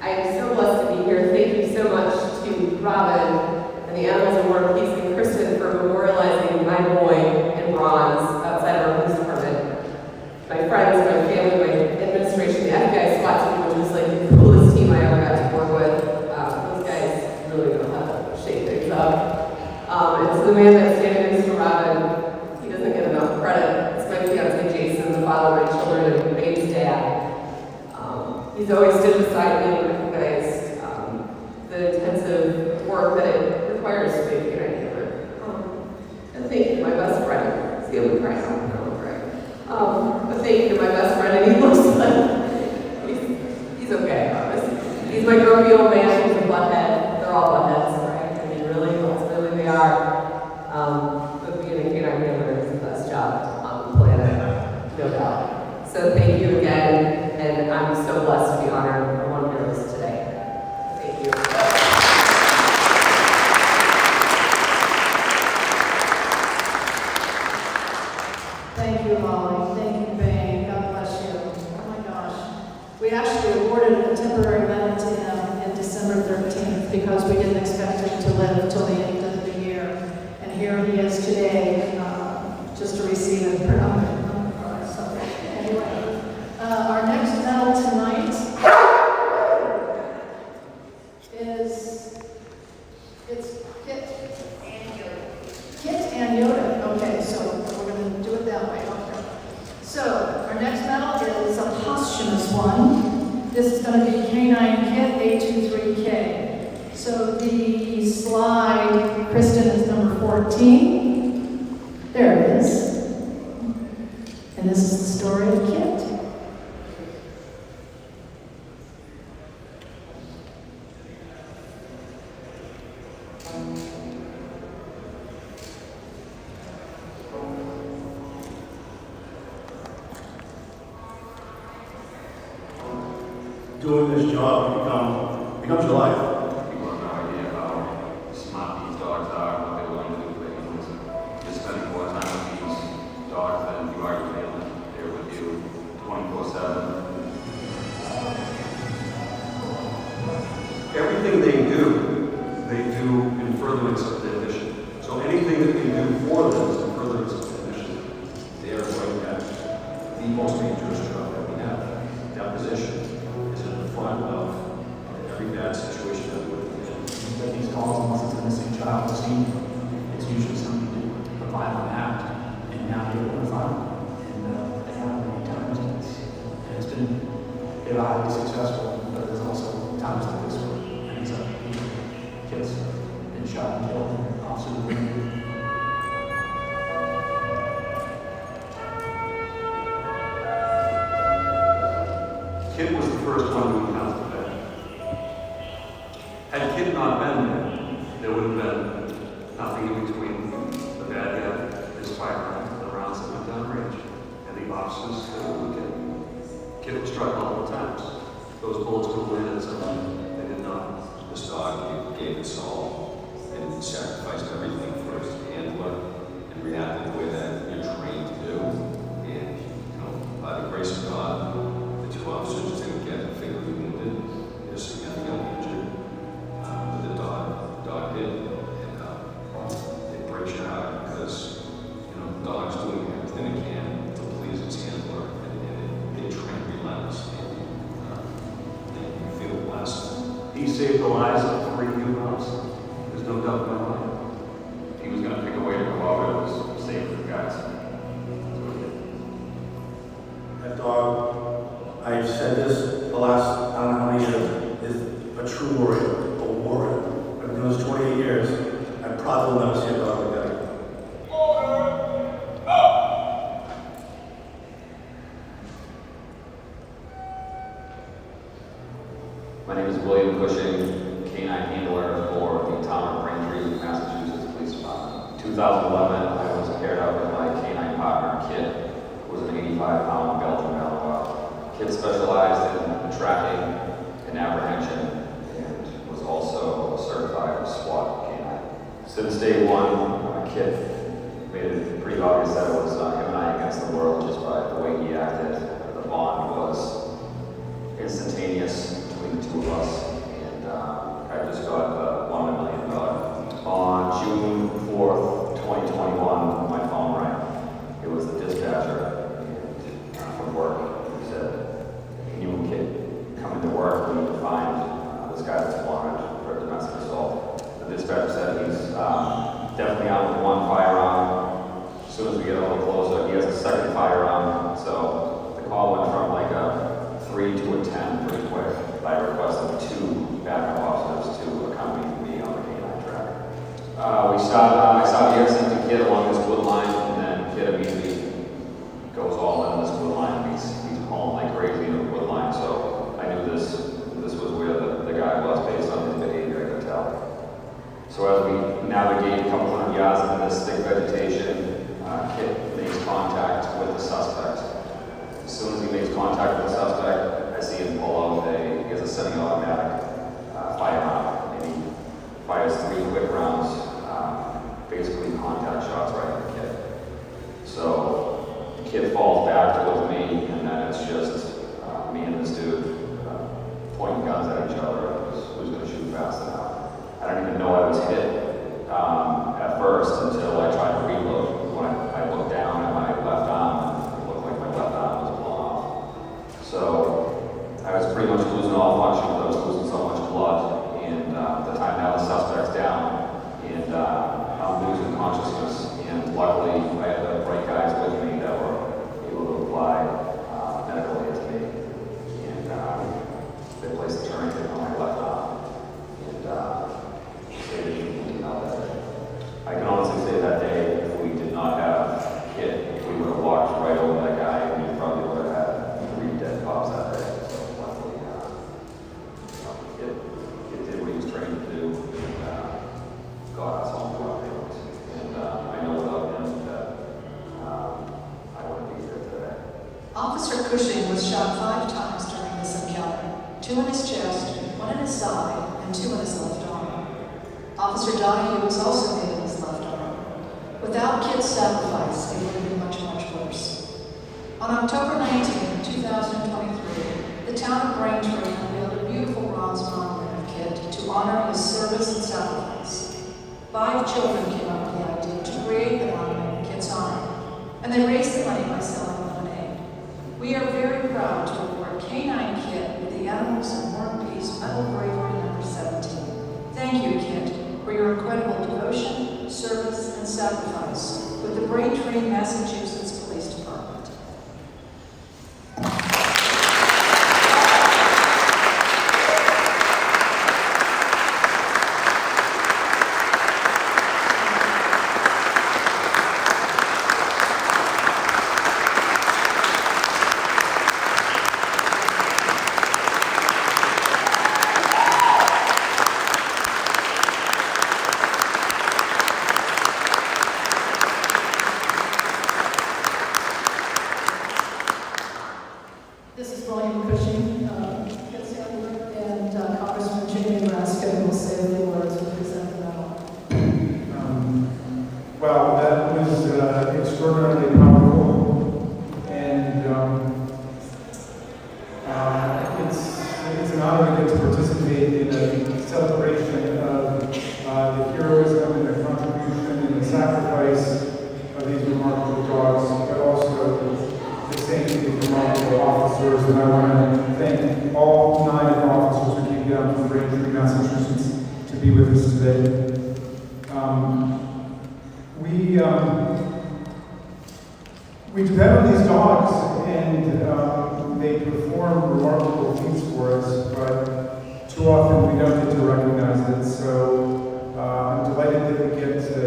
I am so blessed to be here. Thank you so much to Robin and the Animals in War Peace and Kristen for memorializing my boy in bronze outside of our police department. My friends, my family, my administration, the FBI SWAT team, which was like the coolest team I ever got to work with. Those guys really know how to shake things up. And so the man that's standing next to Robin, he doesn't get enough credit. It's my fiance Jason, the father of my children, and Babe's dad. He's always stood beside me and recognized the intensive work that it requires to be a canine handler. And thank you to my best friend. See, I'm crying now. But thank you to my best friend, and he looks like he's okay, I promise. He's my grumpy old man. He's a butthead. They're all buttheads, right? I mean, really, ultimately they are. But being a canine handler is the best job on the planet, no doubt. So thank you again, and I'm so blessed to be honored for one of yours today. Thank you. Thank you, Molly. Thank you, Bane. God bless you. Oh my gosh. We actually awarded a temporary medal to him in December 13th because we didn't expect him to live till the end of the year. And here he is today, just to receive it. So, anyway, our next medal tonight is Kit and Yoda. Okay, so we're going to do it that way. Okay. So our next medal is a posthumous one. This is going to be Canine Kit A23K. So the slide, Kristen, is number 14. There it is. And this is the story of Kit. Doing this job becomes your life. People have no idea how smart these dogs are, what they're willing to do for their humans. You're spending more time with these dogs than you are your family. They're with you 24/7. Everything they do in furtherance of their mission. So anything that we do for them is in furtherance of their mission. They are going at the most dangerous job that we have. That position is in the front of every bad situation that we're in. You get these calls unless it's a missing child scene. It's usually somebody did a violent act, and now you're able to find them. And they happen many times, and it's been they're highly successful, but there's also times like this where it ends up being kids been shot and killed, and officers are wounded. Kit was the first one to encounter the bed. Had Kit not been there would have been nothing in between the bad guy, his firearm, and the rounds that went down range, and the officers that were with Kit. Kit was struck multiple times. Those bullets could have landed somewhere. They did not. This dog gave its all and sacrificed everything for his handler and reacted the way that you're trained to do. And, by the grace of God, the two officers didn't get fatally wounded. They're significantly injured. But the dog did. And it breaks your heart because, the dog's doing everything it can to please its handler. And they train relentlessly. And you feel blessed. He saved the lives of 3 juveniles. There's no doubt in my mind. He was going to pick a way to go out that was safe for the guys. That dog, I've said this the last, I don't know how many years, is a true warrior, a warrior. I've been doing this 28 years. I'm proud to never see a dog like that. My name is William Cushing, canine handler for the town of Braintree, Massachusetts Police Department. 2011, I was paired up with my canine partner, Kit, who was an 85-pound Belgian Malinois. Kit specialized in tracking and apprehension Since day one, Kit made it pretty obvious that it was him and I against the world just by the way he acted. The bond was instantaneous between the two of us, and I just got $1 million. On June 4th, 2021, my phone rang. It was the dispatcher from work. He said, "Can you and Kit come into work? We need to find this guy that's wanted for domestic assault." The dispatcher said he's definitely out with one firearm. As soon as we get a little closer, he has a second firearm. So the call went from like a 3 to a 10 pretty quick. I requested 2 backup officers to accompany me on the canine track. I started intercepting Kid along this wood line, and then Kid immediately goes all in this wood line. He's pulling like crazy in the wood line. So I knew this was where the guy was based on his behavior, I could tell. So as we navigate a couple hundred yards into this thick vegetation, Kit makes contact with the suspect. As soon as he makes contact with the suspect, I see him pull out he has a semi-automatic firearm, and he fires 3 quick rounds, basically contact shots right at the Kid. So the Kid falls back towards me, and then it's just me and this dude pointing guns at each other. Who's going to shoot fast enough? I don't even know I was hit at first until I tried to reload. When I looked down at my left arm, it looked like my left arm was blown off. So I was pretty much losing all function because I was losing so much blood. And the time now the suspect's down, and I'm losing consciousness. And luckily, I had the right guys with me that were able to apply medical aid to me. And they placed the tourniquet on my left arm. I can honestly say that day, if we did not have Kit, we would have walked right over that guy, and we probably would have had 3 dead cops that day. So luckily, Kit did what he was trained to do, and got us home to our families. And I know without him that I wouldn't be here today. Officer Cushing was shot 5 times during this encounter, 2 in his chest, 1 in his side, and 2 in his left arm. Officer Donahue was also hit in his left arm. Without Kit's sacrifice, it would have been much, much worse. On October 19, 2023, the town of Braintree unveiled a beautiful bronze monument of Kit to honor his service and sacrifice. 5 children came up with the idea to create the monument in Kit's honor, and they raised the money by selling lemonade. We are very proud to award Canine Kit with the Animals and War and Peace Medal of Bravery number 17. Thank you, Kit, for your incredible devotion, service, and sacrifice with the Braintree, Massachusetts Police Department. This is William Cushing, Kit's handler, and Congressman Jimmy Nebraska will say a few words and present the medal. Well, that was extraordinarily powerful, and it's an honor to get to participate in a celebration of the heroism and the contribution and the sacrifice of these remarkable dogs, but also the same to these remarkable officers. And I want to thank all 9 of our officers who came down from Braintree, Massachusetts, to be with us today. We depend on these dogs, and they perform remarkable feats for us, but too often we don't get to recognize it. So I'm delighted that we get to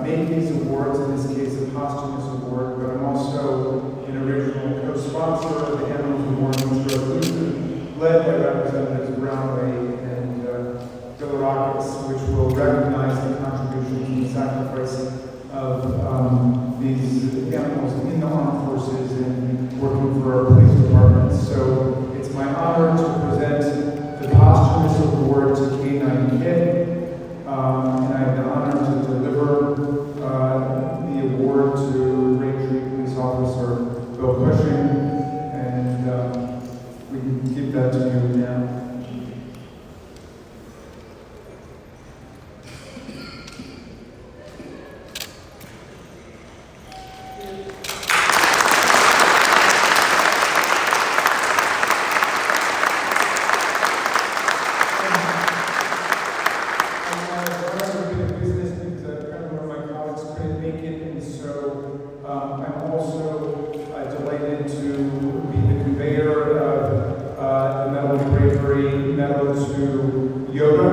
make these awards, in this case a posthumous award, but I'm also an original co-sponsor of the Animals and War and Peace Resolution, led by Representatives Brownway and Bilorakis, which will recognize the contributions and sacrifice of these animals in the armed forces and working for our police departments. So it's my honor to present the posthumous award to K9 Kit, and I read that to you now. I'm also delighted to be the conveyor of the Medal of Bravery medal to Yoga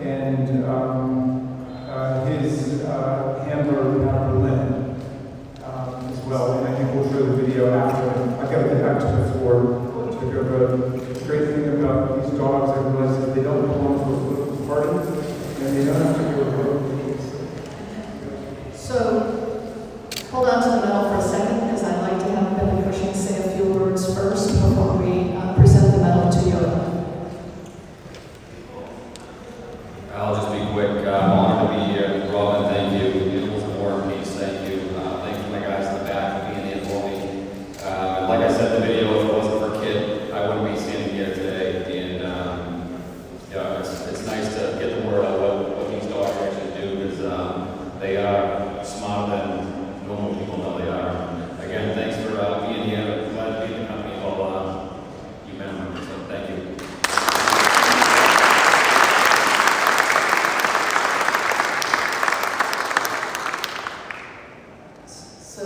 and his handler, Lynn, as well. And I think we'll show the video after. I've got to get back to the floor to go. The great thing about these dogs, I realize that they don't belong to a political party, and they don't have to go to vote. So, hold on to the medal for a second, because I'd like to have Billy Cushing say a few words first before we present the medal to Yoda. I'll just be quick. I'm honored to be here. Robin, thank you. Animals of War and Peace, thank you. Thank you, my guys in the back, for being here for me. And like I said in the video, if it wasn't for Kit, I wouldn't be standing here today. And yeah, it's nice to get the word out what these dogs actually do, because they are smarter than normal people know they are. Again, thanks for being here. Glad to be in the company of all you men and women. So thank you. So,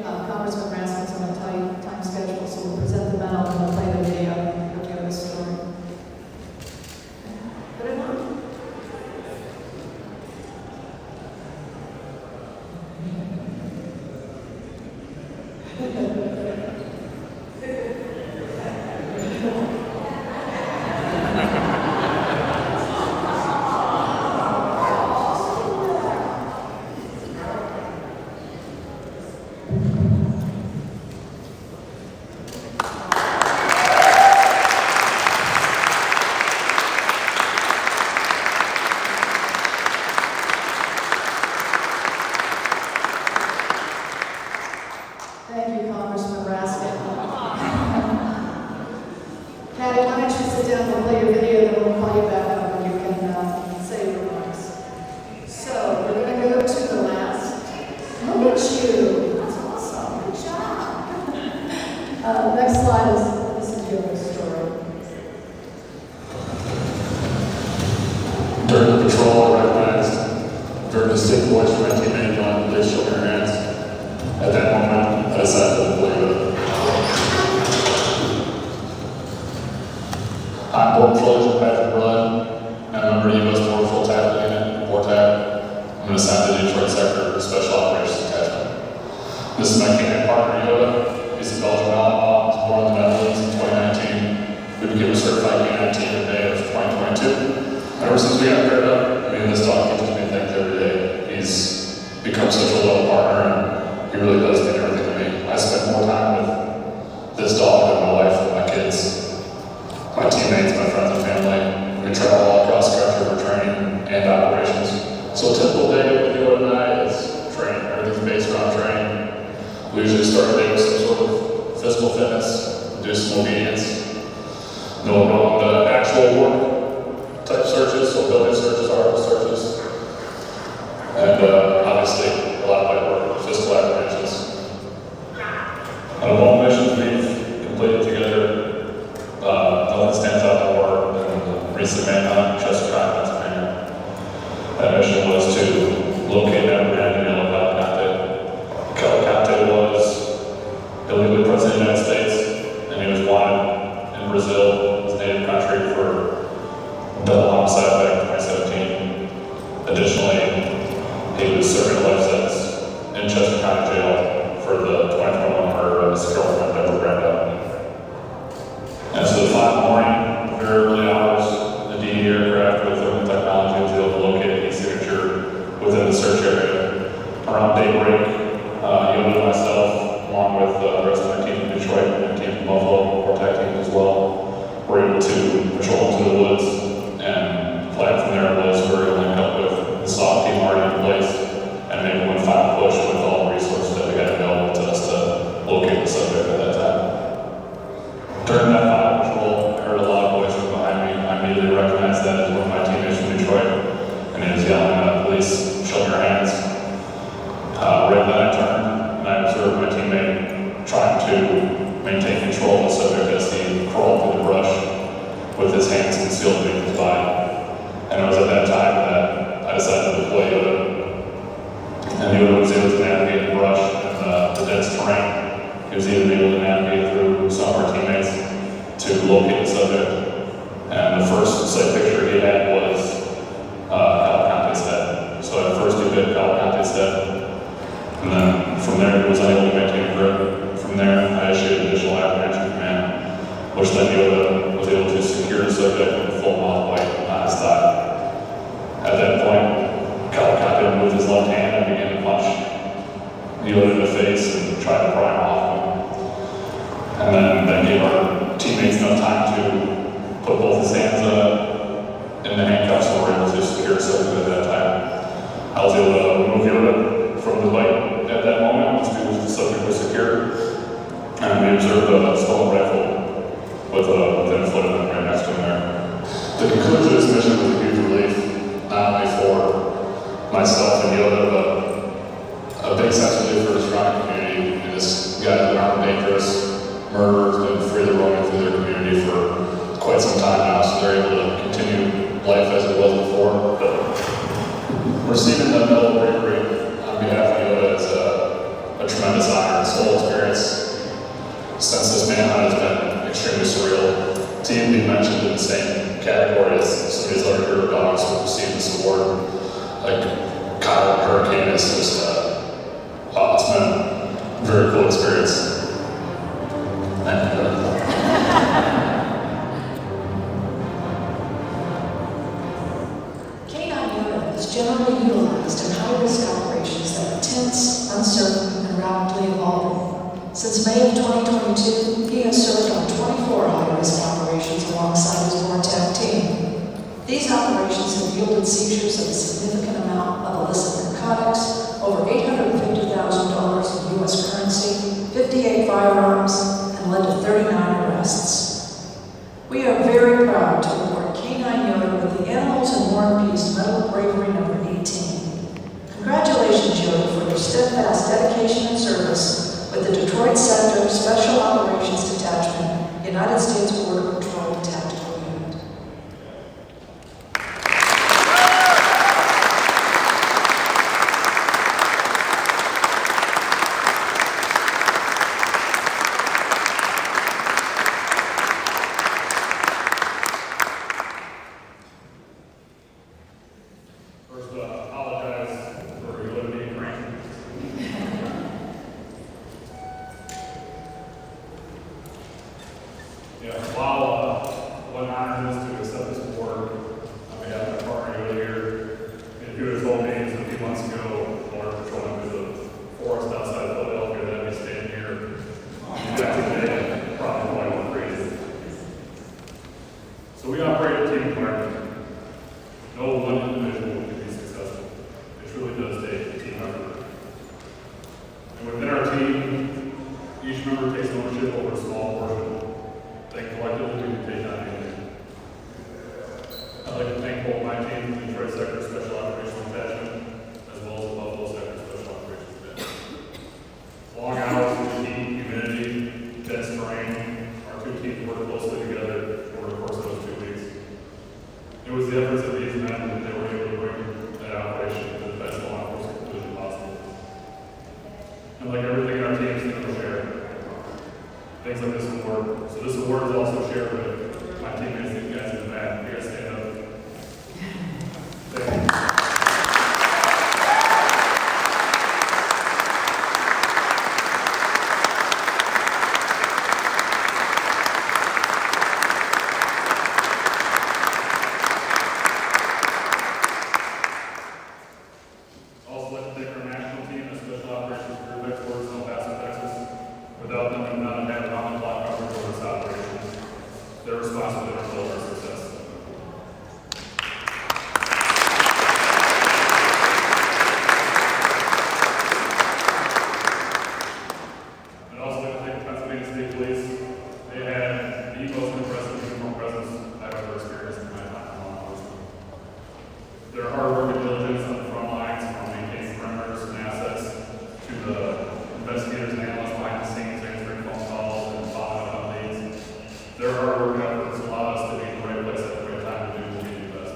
Congressman Rasmussen's on a tight time schedule, so we'll present the medal and we'll play the video of Yoda's story. Put it on. Thank you, Congressman Raskin. Patty, why don't you sit down and play your video, then we'll call you back up and you can say your remarks. So, we're going to go to the last. Look at you. That's awesome. Good job. Next slide is Yoda's story. During the patrol, I recognized very distinct voice from my teammate John. They shook their hands. At that moment, I decided to believe it. I'm Born Trojan Patrick Berlin, and I'm a member of the U.S. Border Patrol Tactical Unit, BORTAC. I'm assigned to the Detroit Sector Special Operations Detachment. This is my Canadian partner, Yoda. He's a Belgian Malinois, was born in the Netherlands in 2019. We became a certified Canine team in May of 2022. Ever since we got paired up, I mean, this dog teaches me things every day. He's become such a loyal partner, and he really does mean everything to me. I spend more time with this dog than my wife and my kids, my teammates, my friends and family. We travel all across the country for training and operations. So a typical day with Yoda and I is training. Everything's based around training. We usually start the day with some sort of physical fitness, do some obedience, no wrong the actual work type searches, so building searches, article searches, and obviously a lot of light work, physical apprehensions. Out of all missions we've completed together, nothing stands out more than the recent manhunt in Chesapeake, Pennsylvania. That mission was to locate that abandoned yellow Calicante. Calicante was illegally present in the United States, and he was wanted in Brazil, his native country, for double homicide back in 2017. Additionally, he was serving a life sentence in Chester County Jail for the 2021 murder of his girlfriend, Deborah Brando. And so the 5 in the morning, very early hours, the DE aircraft with thermal technology was able to locate a signature within the search area. Around daybreak, Yoda and myself, along with the rest of my team in Detroit and the team in Buffalo, our tag teams as well, were able to patrol into the woods and flag and he was yelling at police, show me your hands. Right then I turned and I observed my teammate trying to maintain control of the subject as he crawled through the brush with his hands concealed beneath his body. And it was at that time that I decided to deploy Yoda. And Yoda was able to navigate the brush and the dense terrain. He was even able to navigate through some of our teammates to locate the subject. And the first sight picture he had was Calacante's head. So at first he hit Calacante's head. And then from there he was unable to maintain a grip. From there I issued additional apprehension command, which then Yoda was able to secure the subject with full mouth wipe on his thigh. At that point, Calicante removed his left hand and began to punch Yoda in the face and try to pry him off him. And then that gave our teammates enough time to put both his hands in the handcuffs and were able to secure subject at that time. I was able to remove Yoda from the bite at that moment once the subject was secured. And we observed a stolen rifle with a foot of him right next to him there. The conclusion of this mission was a huge relief, not only for myself and Yoda, but a big sense of relief for the surrounding community. And this guy has been armed, dangerous, murderers have been freely roaming through their community for quite some time now, so they're able to continue life as it was before. But receiving the Medal of Bravery on behalf of Yoda is a tremendous honor. This whole experience since this manhunt has been extremely surreal. To even be mentioned in the same category as some of these other hero dogs who received this award, like Kyle and Hurricane, is just it's been a very cool experience. Thank you. Canine Yoda is generally utilized in high-risk operations that are tense, uncertain, and rapidly evolving. Since May of 2022, he has served on 24 high-risk operations alongside his VORTAC team. These operations have yielded seizures of a significant amount of illicit narcotics, over $850,000 in U.S. currency, 58 firearms, and led to 39 arrests. We are very proud to award Canine Yoda with the Animals and War and Peace Medal of Bravery number 18. Congratulations, Yoda, for your steadfast dedication and service with the Detroit Sector Special Operations Detachment, United States Border Patrol Tactical Unit. First, apologize for Yoda being cranky. Yeah, while what an honor it is to accept this award on behalf of my partner Yoda here, and Yoda told me just a few months ago, while we were patrolling through the forest outside of Philadelphia, that I'd be standing here back today, probably going crazy. So we operate a team environment. No one individual can be successful. It truly does take a team effort. And within our team, each member takes ownership over a small portion. They collectively we can take on anything. I'd like to thank both my team, the Detroit Sector Special Operations Detachment, as well as the Buffalo Sector Special Operations Detachment. Long hours in the heat, humidity, dense terrain, our two teams worked closely together over the course of those 2 weeks. It was the efforts of these men that they were able to bring that operation to the best law enforcement conclusion possible. And like everything in our team, it's going to share. Things like this award. So this award is also shared with my teammates, these guys in the back. You guys stand up. Thank you. Also like to thank our national team and Special Operations Group experts in El Paso, Texas. Without them, we would not have had round-the-clock coverage over this operation. They're responsible for our success. I'd also like to thank Pennsylvania State Police. They had the most impressive uniform presence I've ever experienced in my time in law enforcement. Their hard work Their hard work and efforts allow us to be in the right place at the right time to do what we do best.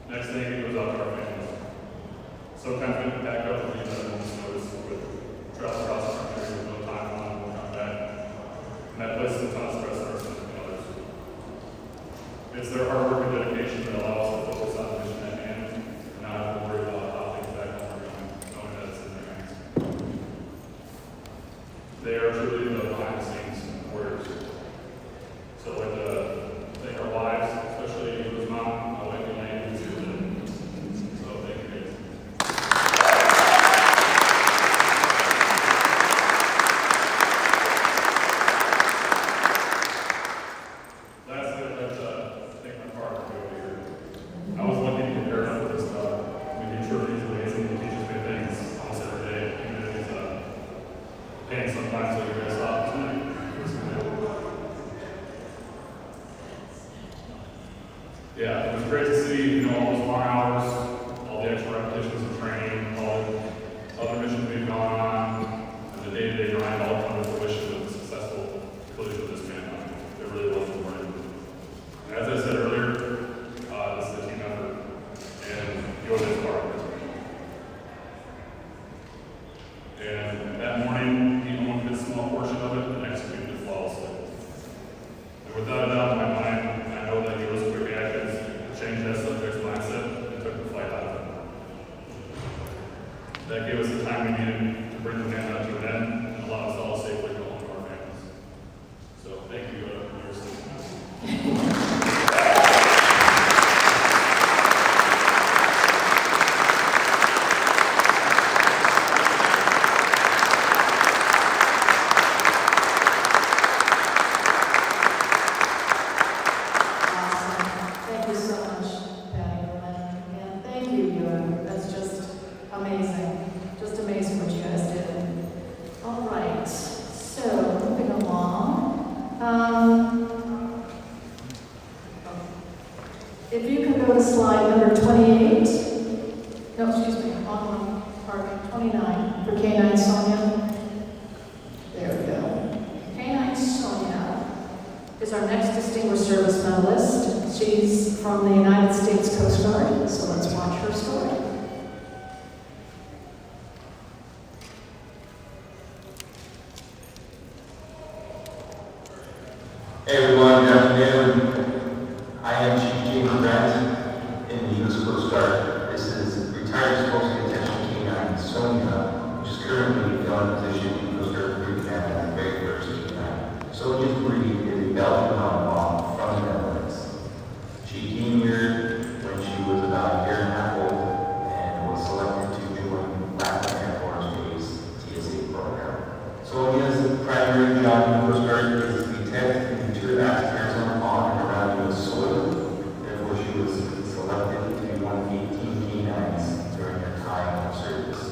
Next thing, it goes out to our families. Sometimes we pack up and leave at a moment's notice with travel across the country with no time on when we come back. And that places a ton of stress on ourselves and others. It's their hard work and dedication that allows us to focus on the mission at hand and not have to worry about how things back home are going, knowing that it's in their hands. They are truly the behind the scenes warriors. So I'd like to thank our wives, especially Eva's mom, my wife Elaine, who's here today. So thank you guys. Lastly, I'd like to thank my partner over here. I was lucky to get paired up with this dog. We do sure he's amazing. He teaches me things almost every day, even if he's pain sometimes, so you guys stop tonight. Yeah, it was great to see, all those long hours, all the extra repetitions of training, all the other missions we've gone on, and the day-to-day grind all come to fruition with the successful conclusion of this marathon. It really was rewarding. And as I said earlier, this is a team effort, and Yoda is part of it. And that morning, he owned his small portion of it and executed it flawlessly. And without a doubt in my mind, I know that Yoda's quick actions changed that subject's mindset and took the fight out of it. That gave us the time we needed to bring the marathon to an end and allow us all safely to go home to our families. So thank you, Yoda, for your assistance. Thank you so much, Patty, for that. And thank you, Ewan. That's just amazing. Just amazing what you guys did. All right. So, moving along. If you can go to slide number 28. No, excuse me, on pardon, 29 for K9 Sonia. There we go. K9 Sonia is our next distinguished service medalist. She's from the United States Coast Guard, so let's watch her story. Hey everyone, good afternoon. I am Chief James Grant in the U.S. Coast Guard. This is retired Explosive Detection K9 Sonia, which is currently in the position in the Coast Guard Crew Command at the very first K9. Sonia's breed is a Belgian Mountain Bomb from the Netherlands. She came here when she was about a year and a half old and was selected to join Latin Air Force Base TSA program. Sonia's primary job in the Coast Guard is to detect and deter accidents on and around U.S. soil. Therefore, she was selected to be one of 18 K9s during her time of service.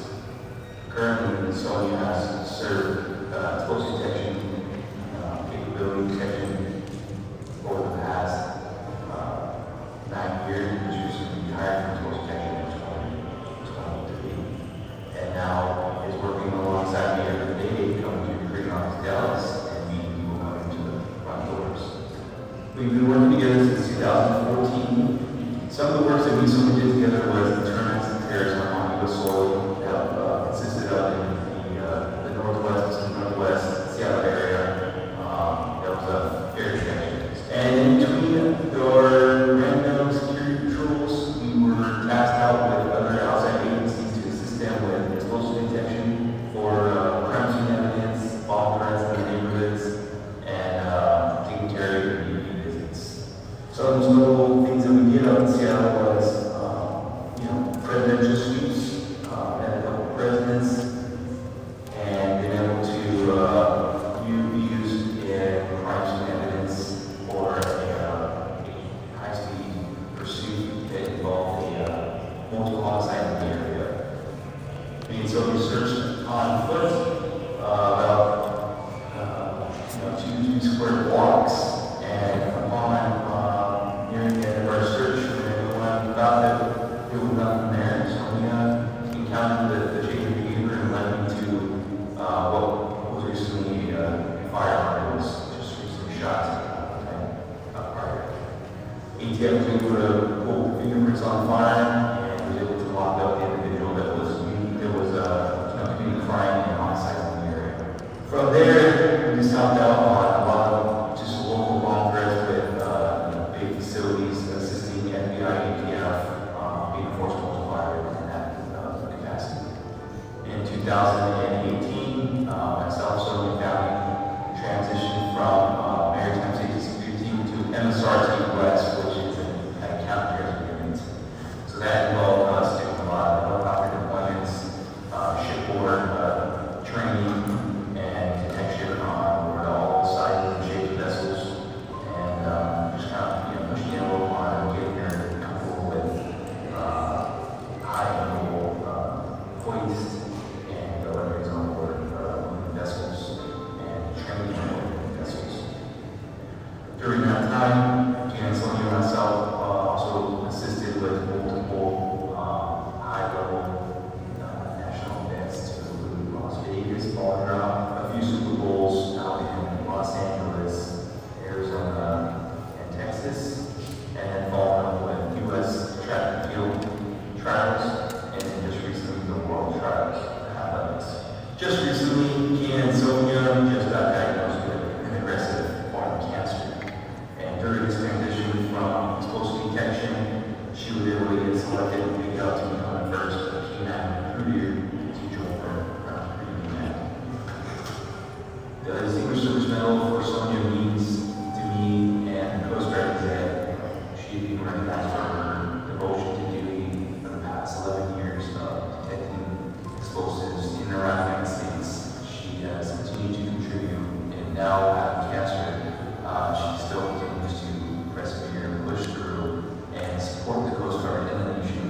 Currently, Sonia has served explosive detection capability detection over the past 9 years, and she was retired from explosive detection in 2023. And now is working alongside me every day, coming to Ukraine office Dallas and meeting people coming to the front doors. We've been working together since 2014. Some of the work that we did together was deterrence and terrorism on U.S. soil that consisted of the northwest Seattle area. That was a fair stretch. And in between our random security patrols, we were tasked out with other outside agencies to assist them with explosive detection for crime scene evidence, bomb threats in the neighborhoods, and taking care of community visits. Some of those notable things that we did out in Seattle was, presidential sweeps, met a couple of presidents, and been able to be used in crime scene evidence for a high-speed pursuit that involved a multiple homicide in the area. And so we searched on foot about 2 square blocks, and upon nearing the end of our search, we found that there was nothing there. So we encountered the change of behavior and led me to what was recently a firearm. she had to pull fingerprints on fire and was able to lock up the individual that was committing crime and homicide in the area. From there, we just helped out on a lot of just local bomb threats with big facilities, assisting FBI and ATF, being force multiplier in that capacity. In 2018, myself, Sonia County transitioned from Maritime Safety Security Team to MSRT West, which is a counterterrorism unit. So that involved us doing a lot of helicopter deployments, shipboard training, and detection on all sizes and shapes of vessels, and just kind of pushing the envelope on getting her comfortable with high angle hoist and electrics on board vessels and training on vessels. During that time, Jan, Sonia, and myself also assisted with multiple high-level national events to include Las Vegas, ball drop, a few Super Bowls out in Los Angeles, Arizona, and Texas, and then following up with U.S. track and field trials, and then just recently the World Trials athletics. Just recently, Jan and Sonia just got diagnosed with an aggressive form of cancer. And during this transition from explosive detection, she was able to get selected and picked out to become the first K9 recruiter to join her unit. The Distinguished Service Medal for Sonia means to me and the Coast Guard is that she's being recognized for her devotion to duty for the past 11 years of detecting explosives in and around the United States. She has continued to contribute, and now having cancer, she still continues to persevere, push through, and support the Coast Guard and the nation.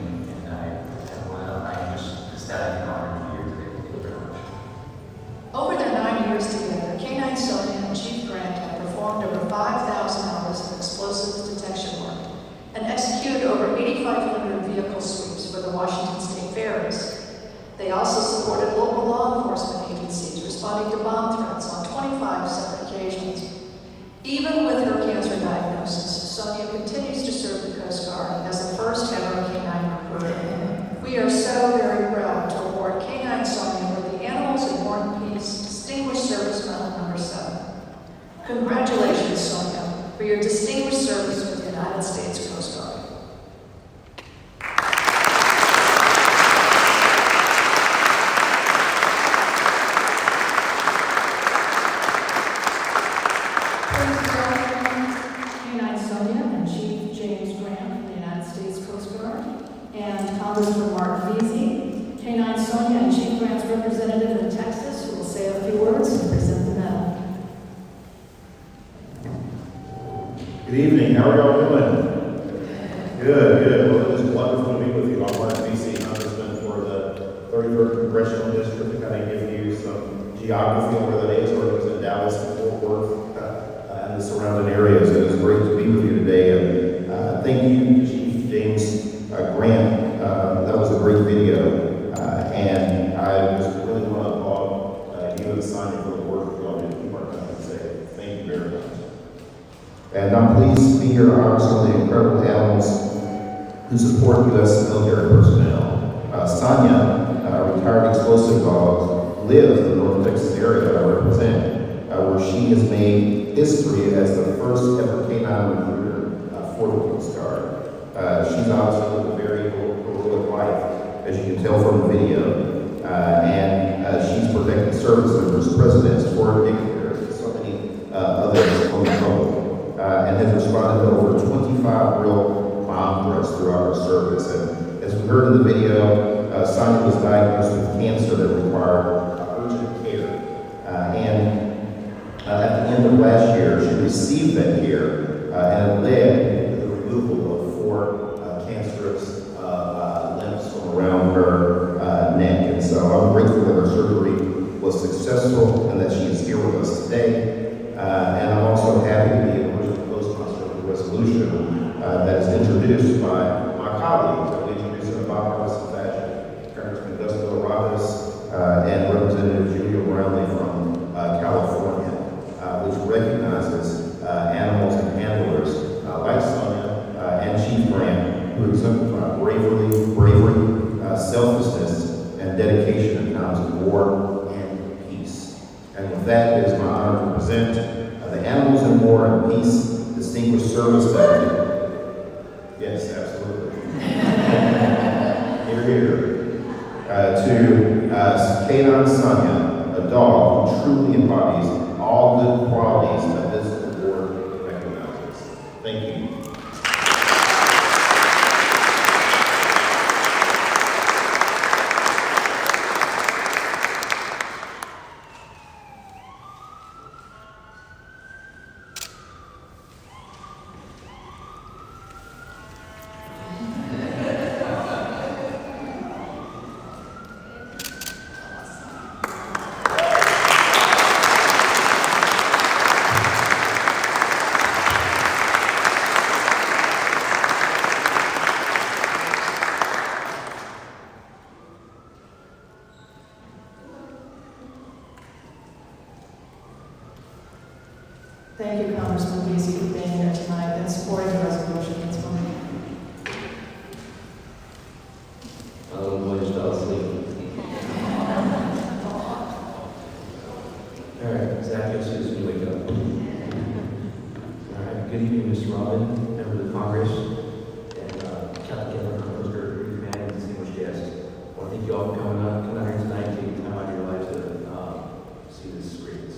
And I am just ecstatic and honored to be here today. Thank you very much. Over their 9 years together, K9 Sonia and Chief Grant have performed over 5,000 hours of explosives detection work and executed over 8,500 vehicle sweeps for the Washington State Ferries. They also supported local law enforcement agencies responding to bomb threats on 25 separate occasions. Even with her cancer diagnosis, Sonia continues to serve the Coast Guard as the first ever K9 recruiter. We are so very proud to award K9 Sonia with the Animals in War and Peace Distinguished Service Medal number 7. Congratulations, Sonia, for your distinguished service with the United States Coast Guard. K9 Sonia and Chief James Grant from the United States Coast Guard, and Congressman Martin Veazey, K9 Sonia and Chief Grant's representative in Texas, who will say a few words and present the medal. Good evening. How are y'all doing? Good. Well, it is wonderful to be with you. I'm Martin Veazey, Congressman for the 33rd Congressional District, to kind of give you some geography on where that is, where it was in Dallas and Fort Worth and the surrounding areas. It is great to be with you today. And thank you, Chief James Grant. That was a great video. And I just really want to applaud you and Sonia for the work that y'all do to keep our country safe. Thank you very much. And I'm pleased to be here to honor some of the incredible animals who support U.S. military personnel. Sonia, a retired explosive dog, lives in the North Texas area that I represent, where she has made history as the first ever K9 recruiter for the Coast Guard. She's obviously lived a very heroic life, as you can tell from the video, and she's protected service members, presidents, foreign dignitaries, and so many others on the trouble, and has responded to over 25 real bomb threats throughout her service. And as we heard in the video, Sonia was diagnosed with cancer that required urgent care. At the end of last year, she received that care, and it led to the removal of 4 cancerous lymphs from around her neck. And so I'm grateful that her surgery was successful and that she is here with us today. And I'm also happy to be the original co-sponsor of the resolution that is introduced by my colleagues. I'll introduce in a bipartisan fashion, Congressman Dustin Rogers and Representative Julia Brownlee from California, which recognizes animals and handlers like Sonia and times of war and peace. And with that, it is my honor to present the Animals in War and Peace Distinguished Service Medal. Yes, absolutely. Here, here. To Canine Sonia, a dog who truly embodies all good qualities that this award recognizes. Thank you. Thank you, Congressman Casey, for being here tonight and supporting the resolution. It's wonderful. My little boy just fell asleep. All right, Zach, you'll see this when you wake up. All right, good evening, Mr. Robin, members of Congress, and Captain Kevin Coaster, Command, and distinguished guests. I want to thank you all for coming out here tonight, taking time out of your life to see this experience.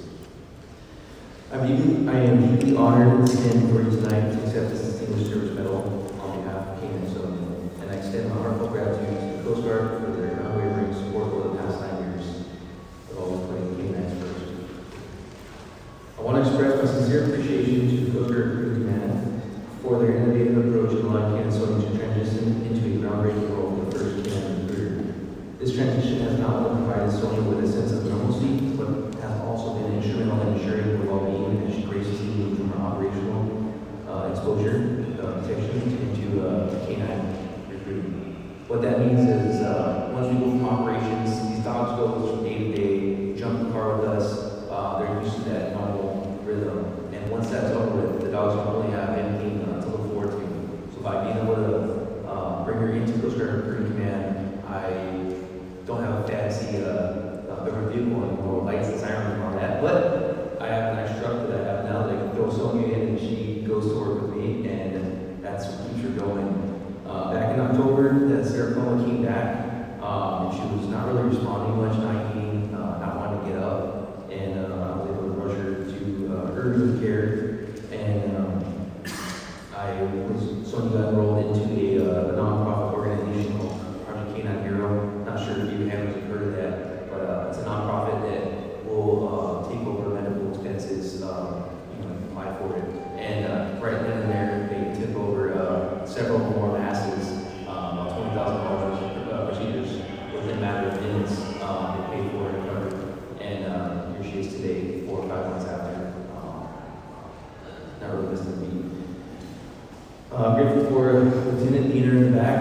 I am deeply honored to stand before you tonight to accept this Distinguished Service Medal on behalf of Canine Sonia, and I extend my heartfelt gratitude to the Coast Guard for their unwavering support over the past 9 years of always putting canines first. I want to express my sincere appreciation to the Coast Guard Crew Command for their innovative approach in allowing Canine Sonia to transition into a groundbreaking role for the first canine career. This transition has not only provided Sonia with a sense of normalcy, but has also been instrumental in ensuring her well-being as she graciously moved from her operational exposure protection into canine recruiting. What that means is once we go from operations, these dogs go from day to day, jump in the car with us, they're used to that normal rhythm. And once that's over with, the dogs don't really have anything to look forward to. So by being able to bring her into Coast Guard Recruiting Command, I don't have a fancy bigger vehicle anymore, lights and sirens and all that, but I have a nice truck that I have now that I can throw Sonia in and she goes to work with me, and that's what keeps her going. Back in October, the serophone came back, and she was not really responding much, not eating, not wanting to get up, and I was able to rush her to urgent care, and Sonia got enrolled into a nonprofit organization called Project Canine Hero. Not sure if you have heard of that, but it's a nonprofit that will take over medical expenses, apply for it. And right then and there, they took over several more masses, about $20,000 procedures within a matter of minutes. They paid for it and covered. And here she is today, 4 or 5 months after. Not really missing a beat. Grateful for Lieutenant Diener in the back,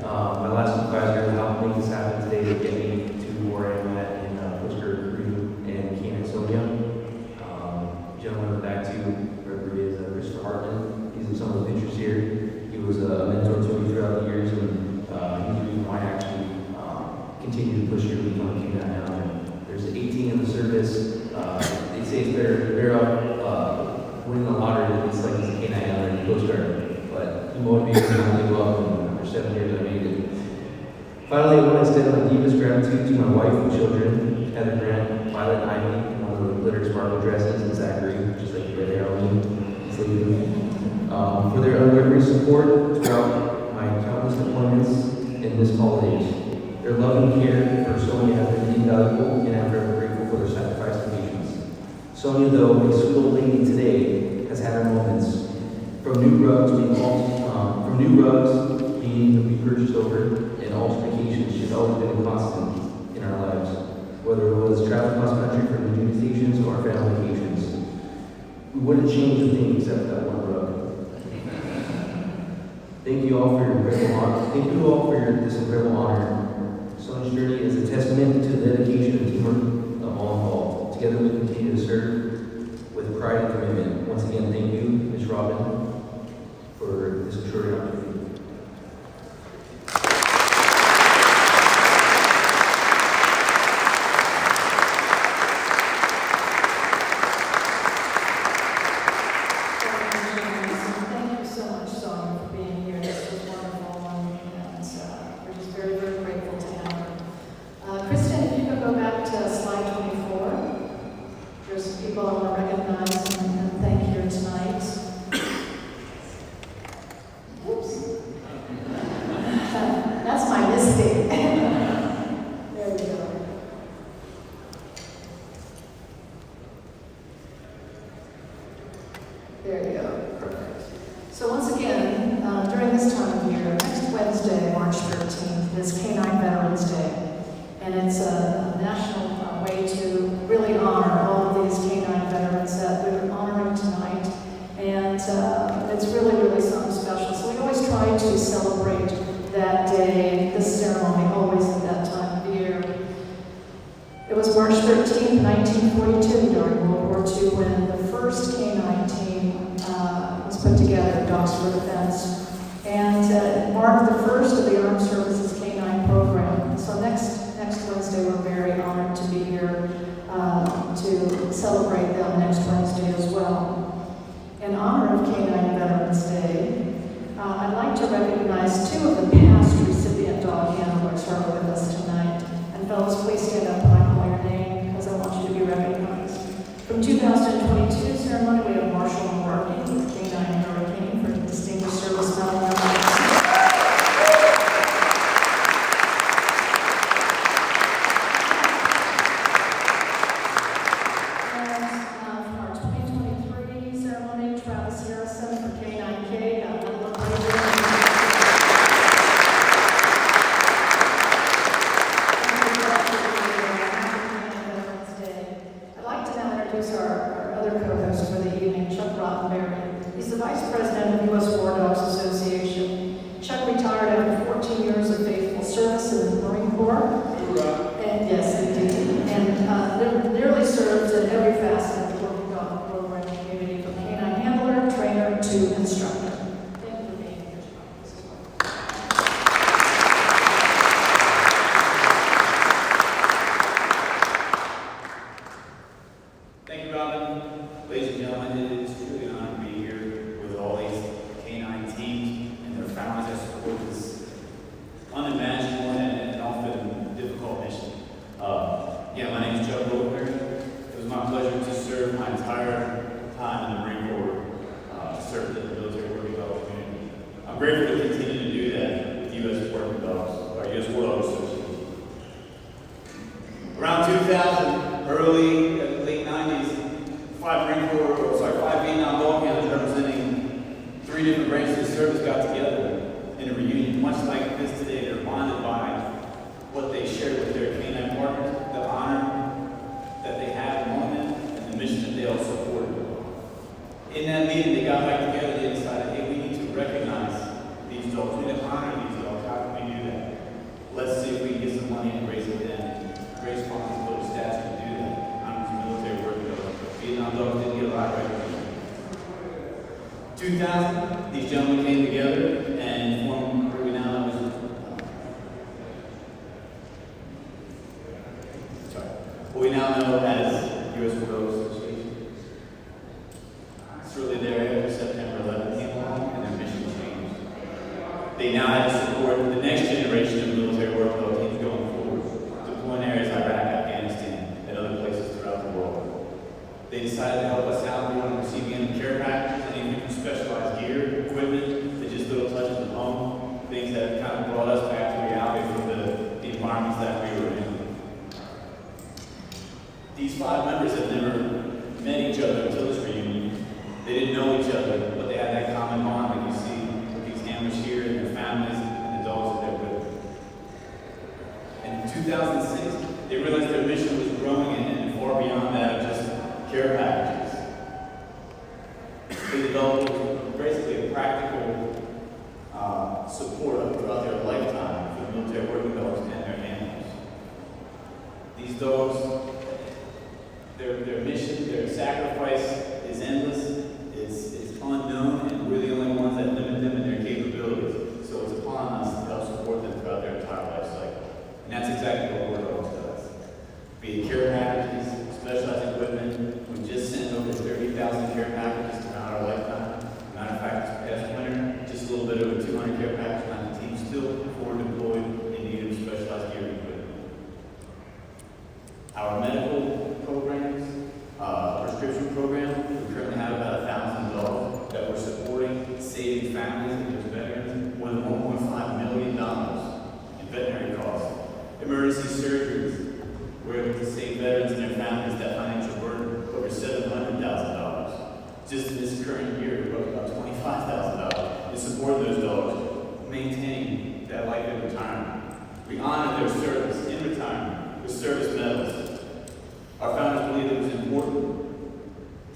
my last supervisor, who helped make this happen today to get me to where I'm at in Coast Guard Recruiting and Canine Sonia. Gentleman in the back too, wherever he is, Fischer Hartman. He's in some of the pictures here. He was a mentor to me throughout the years, and he's the reason why I actually continue to push your lead on Canine now. There's 18 in the service. They say it's better off winning the lottery than it's like he's a canine out in the Coast Guard. But he motivated me to give up, and for 7 years I made it. Finally, I want to extend my deepest gratitude to my wife and children, Heather Grant, Violet and Ivy, one of the glitter sparkle dresses, and Zachary, just like the red hair on me, for their unwavering support throughout my countless deployments in this holidays. Their love and care for Sonia has been invaluable, and I'm very grateful for their sacrifice and patience. Sonia, though a sweet old lady today, has had her moments. From new rugs being repurchased over, and altercations, she's always been a constant in our lives. Whether it was travel cross country for duty stations or our family vacations, we wouldn't change a thing except that one rug. Thank you all for your incredible honor. Thank you all for this incredible honor. Sonia's journey is a testament to the dedication and teamwork of all involved. Together we continue to serve with pride and commitment. Once again, thank you, Ms. Robin, for this extraordinary opportunity. There you go. Perfect. So once again, during this time of year, next Wednesday, March 13th, is Canine Veterans Day. And it's a national way to really honor all of these canine veterans that we're honoring tonight. And it's really, really something special. So we always try to celebrate that day, this ceremony, always at that time of year. It was March 13th, 1942, during World War II, when the first canine team was put together, Dogs for Defense. And it marked the first of the Armed Services Canine Program. So next Wednesday, we're very honored to be here to celebrate them next Wednesday as well. In honor of Canine Veterans Day, I'd like to recognize two of the past recipient dog handlers who are with us tonight. And fellows, please stand up when I call your name, because I want you to be recognized. From 2022 ceremony, we have Marshall McCartney with Canine Hurricane for Distinguished Service Medal. Just in this current year. retirement. We honor their service in retirement with service medals. Our founders believed it was important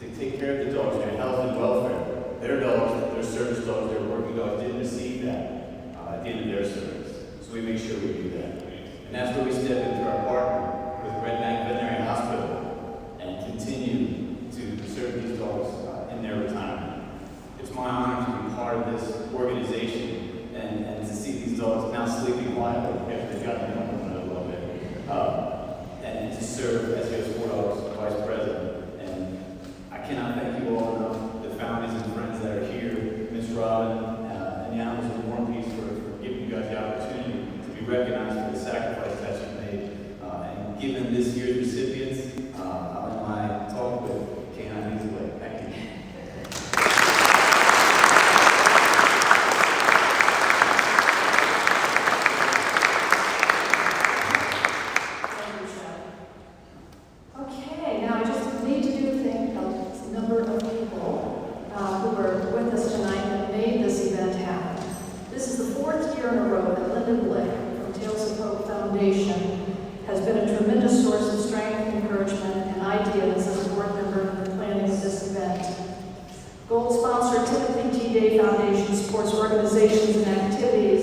to take care of the dogs, their health and welfare. Their dogs, their service dogs, their working dogs didn't receive that at the end of their service. So we make sure we do that. And that's where we step into our partner with Red Bank Veterinary Hospital and continue to serve these dogs in their retirement. It's my honor to be part of this organization and to see these dogs now sleeping quietly after they've gotten to know one another a little bit. And to serve as your sport dogs vice president. And I cannot thank you all enough, the families and friends that are here, Ms. Robin, and the Animals of War and Peace for giving you guys the opportunity to be recognized for the sacrifice that you made. And given this year's recipients, I'll end my talk with Canine News Away. Thank you. Okay, now I just need to do thank a number of people who were with us tonight that made this event happen. This is the 4th year in a row that Linda Blick from Tales of Hope Foundation has been a tremendous source of strength, encouragement, and ideas as a board member in the planning of this event. Gold sponsor Timothy T. Day Foundation supports organizations and activities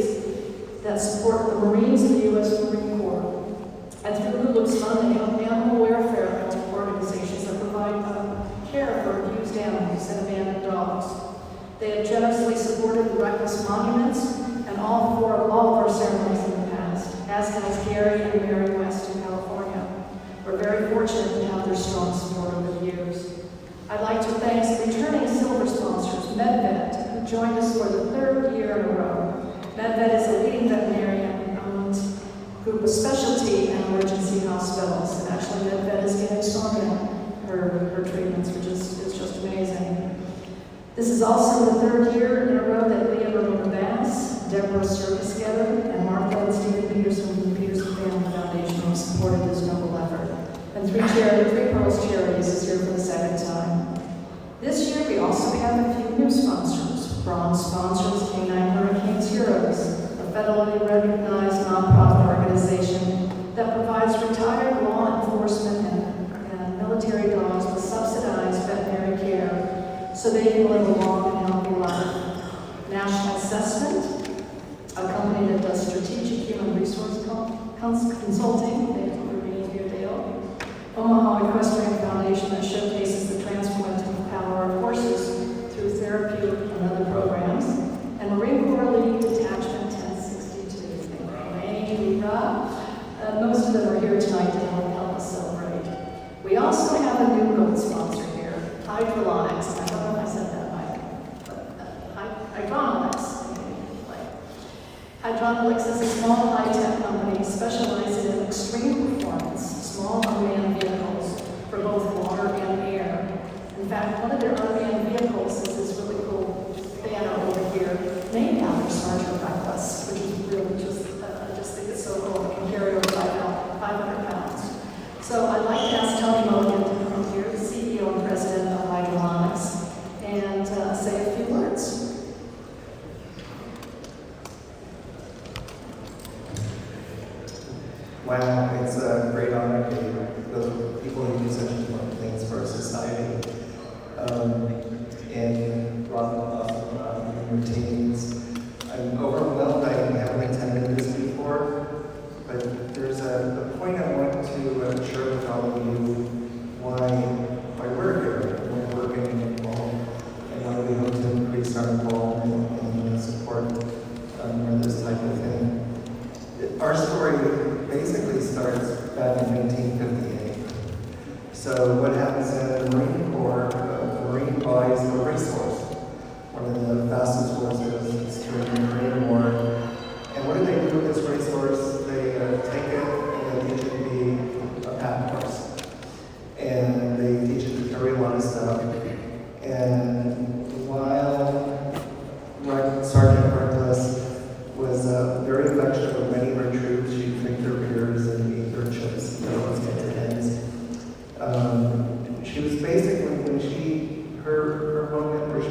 that support the Marines and the U.S. Marine Corps. And through Lulu's Fund, they help animal welfare organizations that provide care for abused animals and abandoned dogs. They have generously supported the Reckless Monuments and all of our ceremonies in the past, as has Gary and Mary West in California. We're very fortunate to have their strong support over the years. I'd like to thank returning silver sponsors, MedVet, who joined us for the 3rd year in a row. MedVet is a leading veterinarian-owned group of specialty and emergency hospitals. And actually, MedVet is giving Sonia her treatments, which is just amazing. This is also the 3rd year in a row that Leah Verona Bass, Deborah Circus-Getter, and Martha and Stephen Peterson from the Peterson Family Foundation have supported this noble effort. And Three Pearls Charities is here for the 2nd time. This year, we also have a few new sponsors. Bronze sponsors Canine Hurricanes Heroes, a federally recognized nonprofit organization that provides retired law enforcement and military dogs with subsidized veterinary care so they can live a long and healthy life. National Assessment, a company that does strategic human resource consulting. They have Ruby here, Dale. Omaha Equestrian Foundation that showcases the transformative power of horses through therapeutic and other programs. And Marine Corps League Detachment 1062. Hey, most of them are here tonight to help us celebrate. We also have a new gold sponsor here, Hydrolonics. I don't know if I said that right, but Hydrolonics. Hydrolonics is a small high-tech company specializing in extreme performance, small unmanned vehicles for both water and air. In fact, one of their unmanned vehicles is this really cool banner over here, named after Sergeant Reckless, which is really I just think it's so cool. It can carry over 500 pounds. So I'd like to ask Tony Mulligan to come up here, the CEO and president of Hydrolonics, and say a few words. Wow, it's a great honor to be with people who do such important things for our society. And Robin, your teams. I'm overwhelmed. I haven't attended this before, but there's a point I want to share with all of you why we're here, why we're getting involved, and why we hope to increase our involvement and support in this type of thing. Our story basically starts back in 1958. So what happens in the Marine Corps, the Marine buys a racehorse, one of the fastest horses during the Korean War. And what do they do with this racehorse? They take it and they teach it to be a pack horse. And they teach it to carry a lot of stuff. And while Sergeant Reckless was very affectionate with many of her troops, she'd drink their beers and eat their chips and always get to hens. She was basically, when her moment where she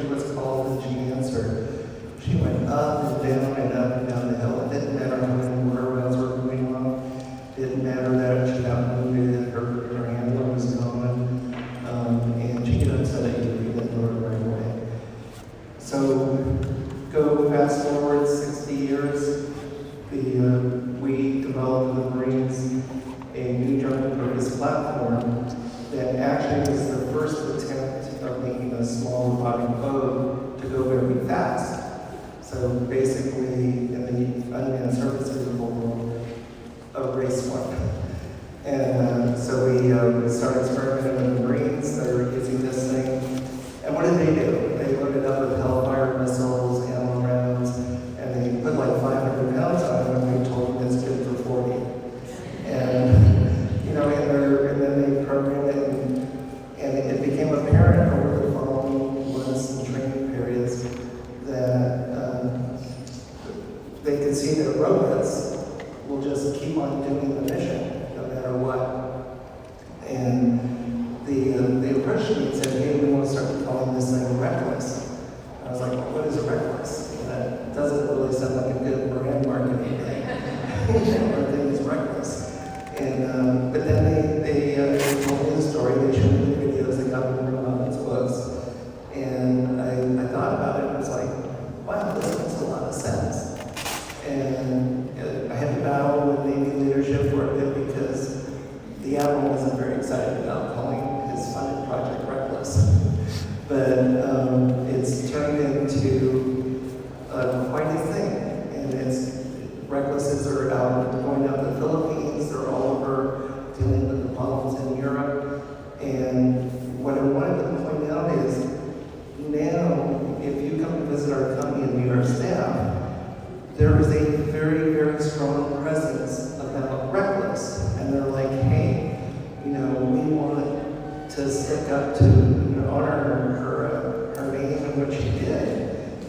So go fast forward 60 years, we developed in the Marines a new joint purpose platform that actually was the first attempt of making a small robotic boat to go very fast. So basically, in the unmanned surface vehicle world, a race one. And so we started experimenting with the Marines that are using this thing. And what did they do? They loaded up with Hellfire missiles, ammo rounds, and they put like 500 pounds on it, and they told them it's good for 40. And, you know, and then they programmed it, and it became apparent over the following months and training periods that they could see that robots will just keep on doing the mission, no matter what. And they approached me and said, hey, we want to start calling this thing reckless. I was like, well, what is reckless? That doesn't really sound like a good brand marketing thing. Everything is reckless. And but then they told me the story, they showed me the videos, they got me on these books. And I thought about it and was like, wow, this makes a lot of sense. And I had to battle with Navy leadership for a bit because the admiral wasn't very excited about calling his funded project reckless. But it's turned into quite a thing. And recklesses are out going out to the Philippines, they're all over dealing with the problems in Europe. And what I wanted to point out is now, if you come to visit our company and meet our staff, there is a very, very strong presence about reckless. And they're like, hey, you know, we want to stick up to, you know, honor her name and what she did.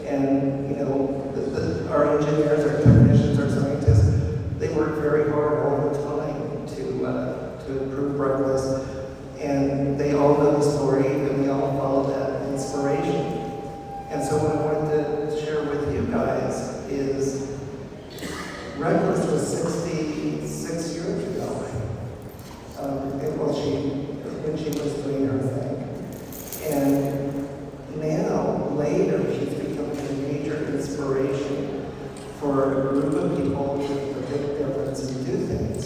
And, you know, our engineers, our technicians, our scientists, they work very hard all the time to improve reckless. And they all know the story, and we all follow that inspiration. And so what I wanted to share with you guys is reckless was 66 years ago. When she was doing her thing. And now, later, she's becoming a major inspiration for a group of people to make a difference and do things.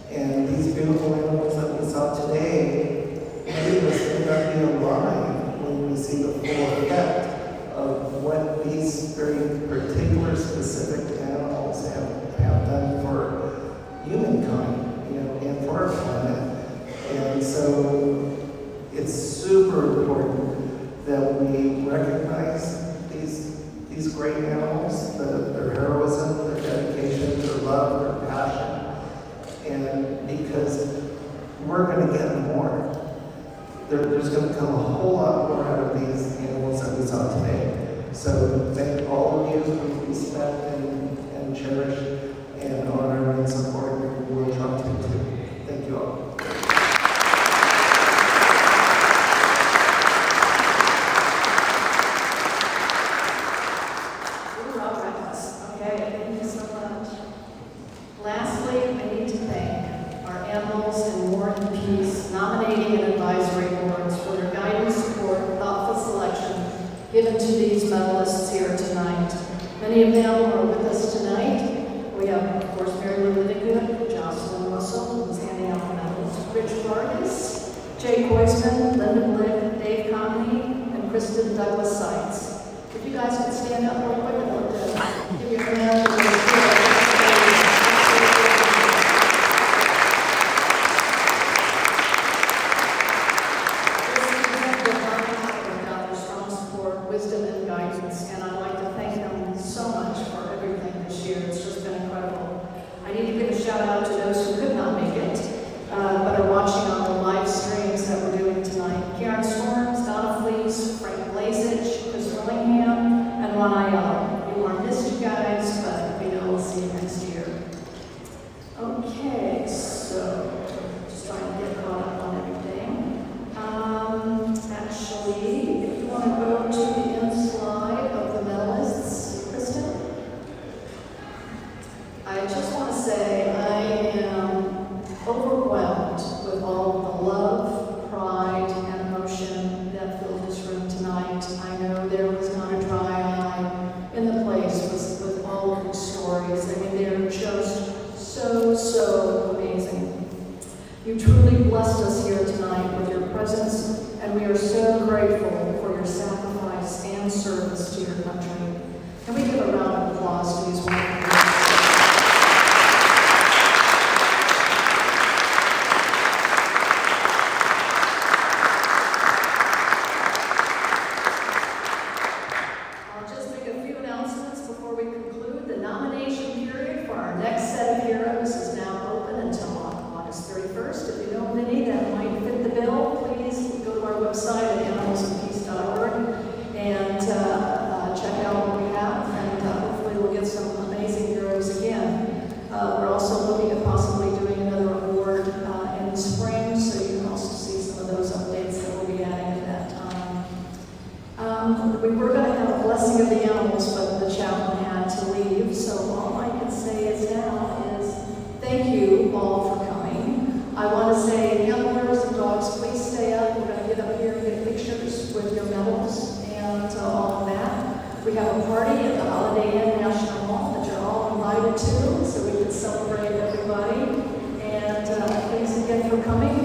And these beautiful animals that we saw today, many of us may not be alive when we see the full effect of what these very particular specific animals have done for humankind, you know, and for our planet. And so it's super important that we recognize these great animals, their heroism, their dedication, their love, their passion. And because we're going to get more. There's going to come a whole lot more out of these animals that we saw today. So thank all of you who respect and cherish and honor and support your World Truck Team too. Thank you all. Okay, thank you so much. Lastly, I need to thank our Animals in War and Peace nominating and advisory boards for their guidance, support, thoughtful selection given to these medalists here tonight. Many of them are with us tonight. We have, of course, Mary Lou Linegood, Jocelyn Russell, who's handing out the medals, Rich Vargas, Jay Koisman, Linda Blick, Dave Conley, and Kristen Douglas Seitz. If you guys could stand up real quick, I'd love to give you a hand. Wisdom and guidance, and I'd like to thank them so much for everything this year. It's just been incredible. I need to give a shout out to those who could not make it, but are watching on the live streams that we're doing tonight. Karen Storms, Donna Fleece, Frank Blazich, Chris Willingham, and Ron Ayala. We want to miss you guys, but we know we'll see you next year. Okay, so just trying to get caught up on everything. Actually, if you want to go to the end slide of the medalists, Kristen. I just want to say I am overwhelmed with all the love, pride, and emotion that filled this room tonight. I know there was not a dry We were going to have a blessing of the animals, but the chaplain had to leave. So all I can say is now is thank you all for coming. I want to say, handlers of dogs, please stay up. We're going to get up here and get pictures with your medals and all of that. We have a party at the Holiday Inn National Mall that you're all invited to, so we can celebrate everybody. And thanks again for coming.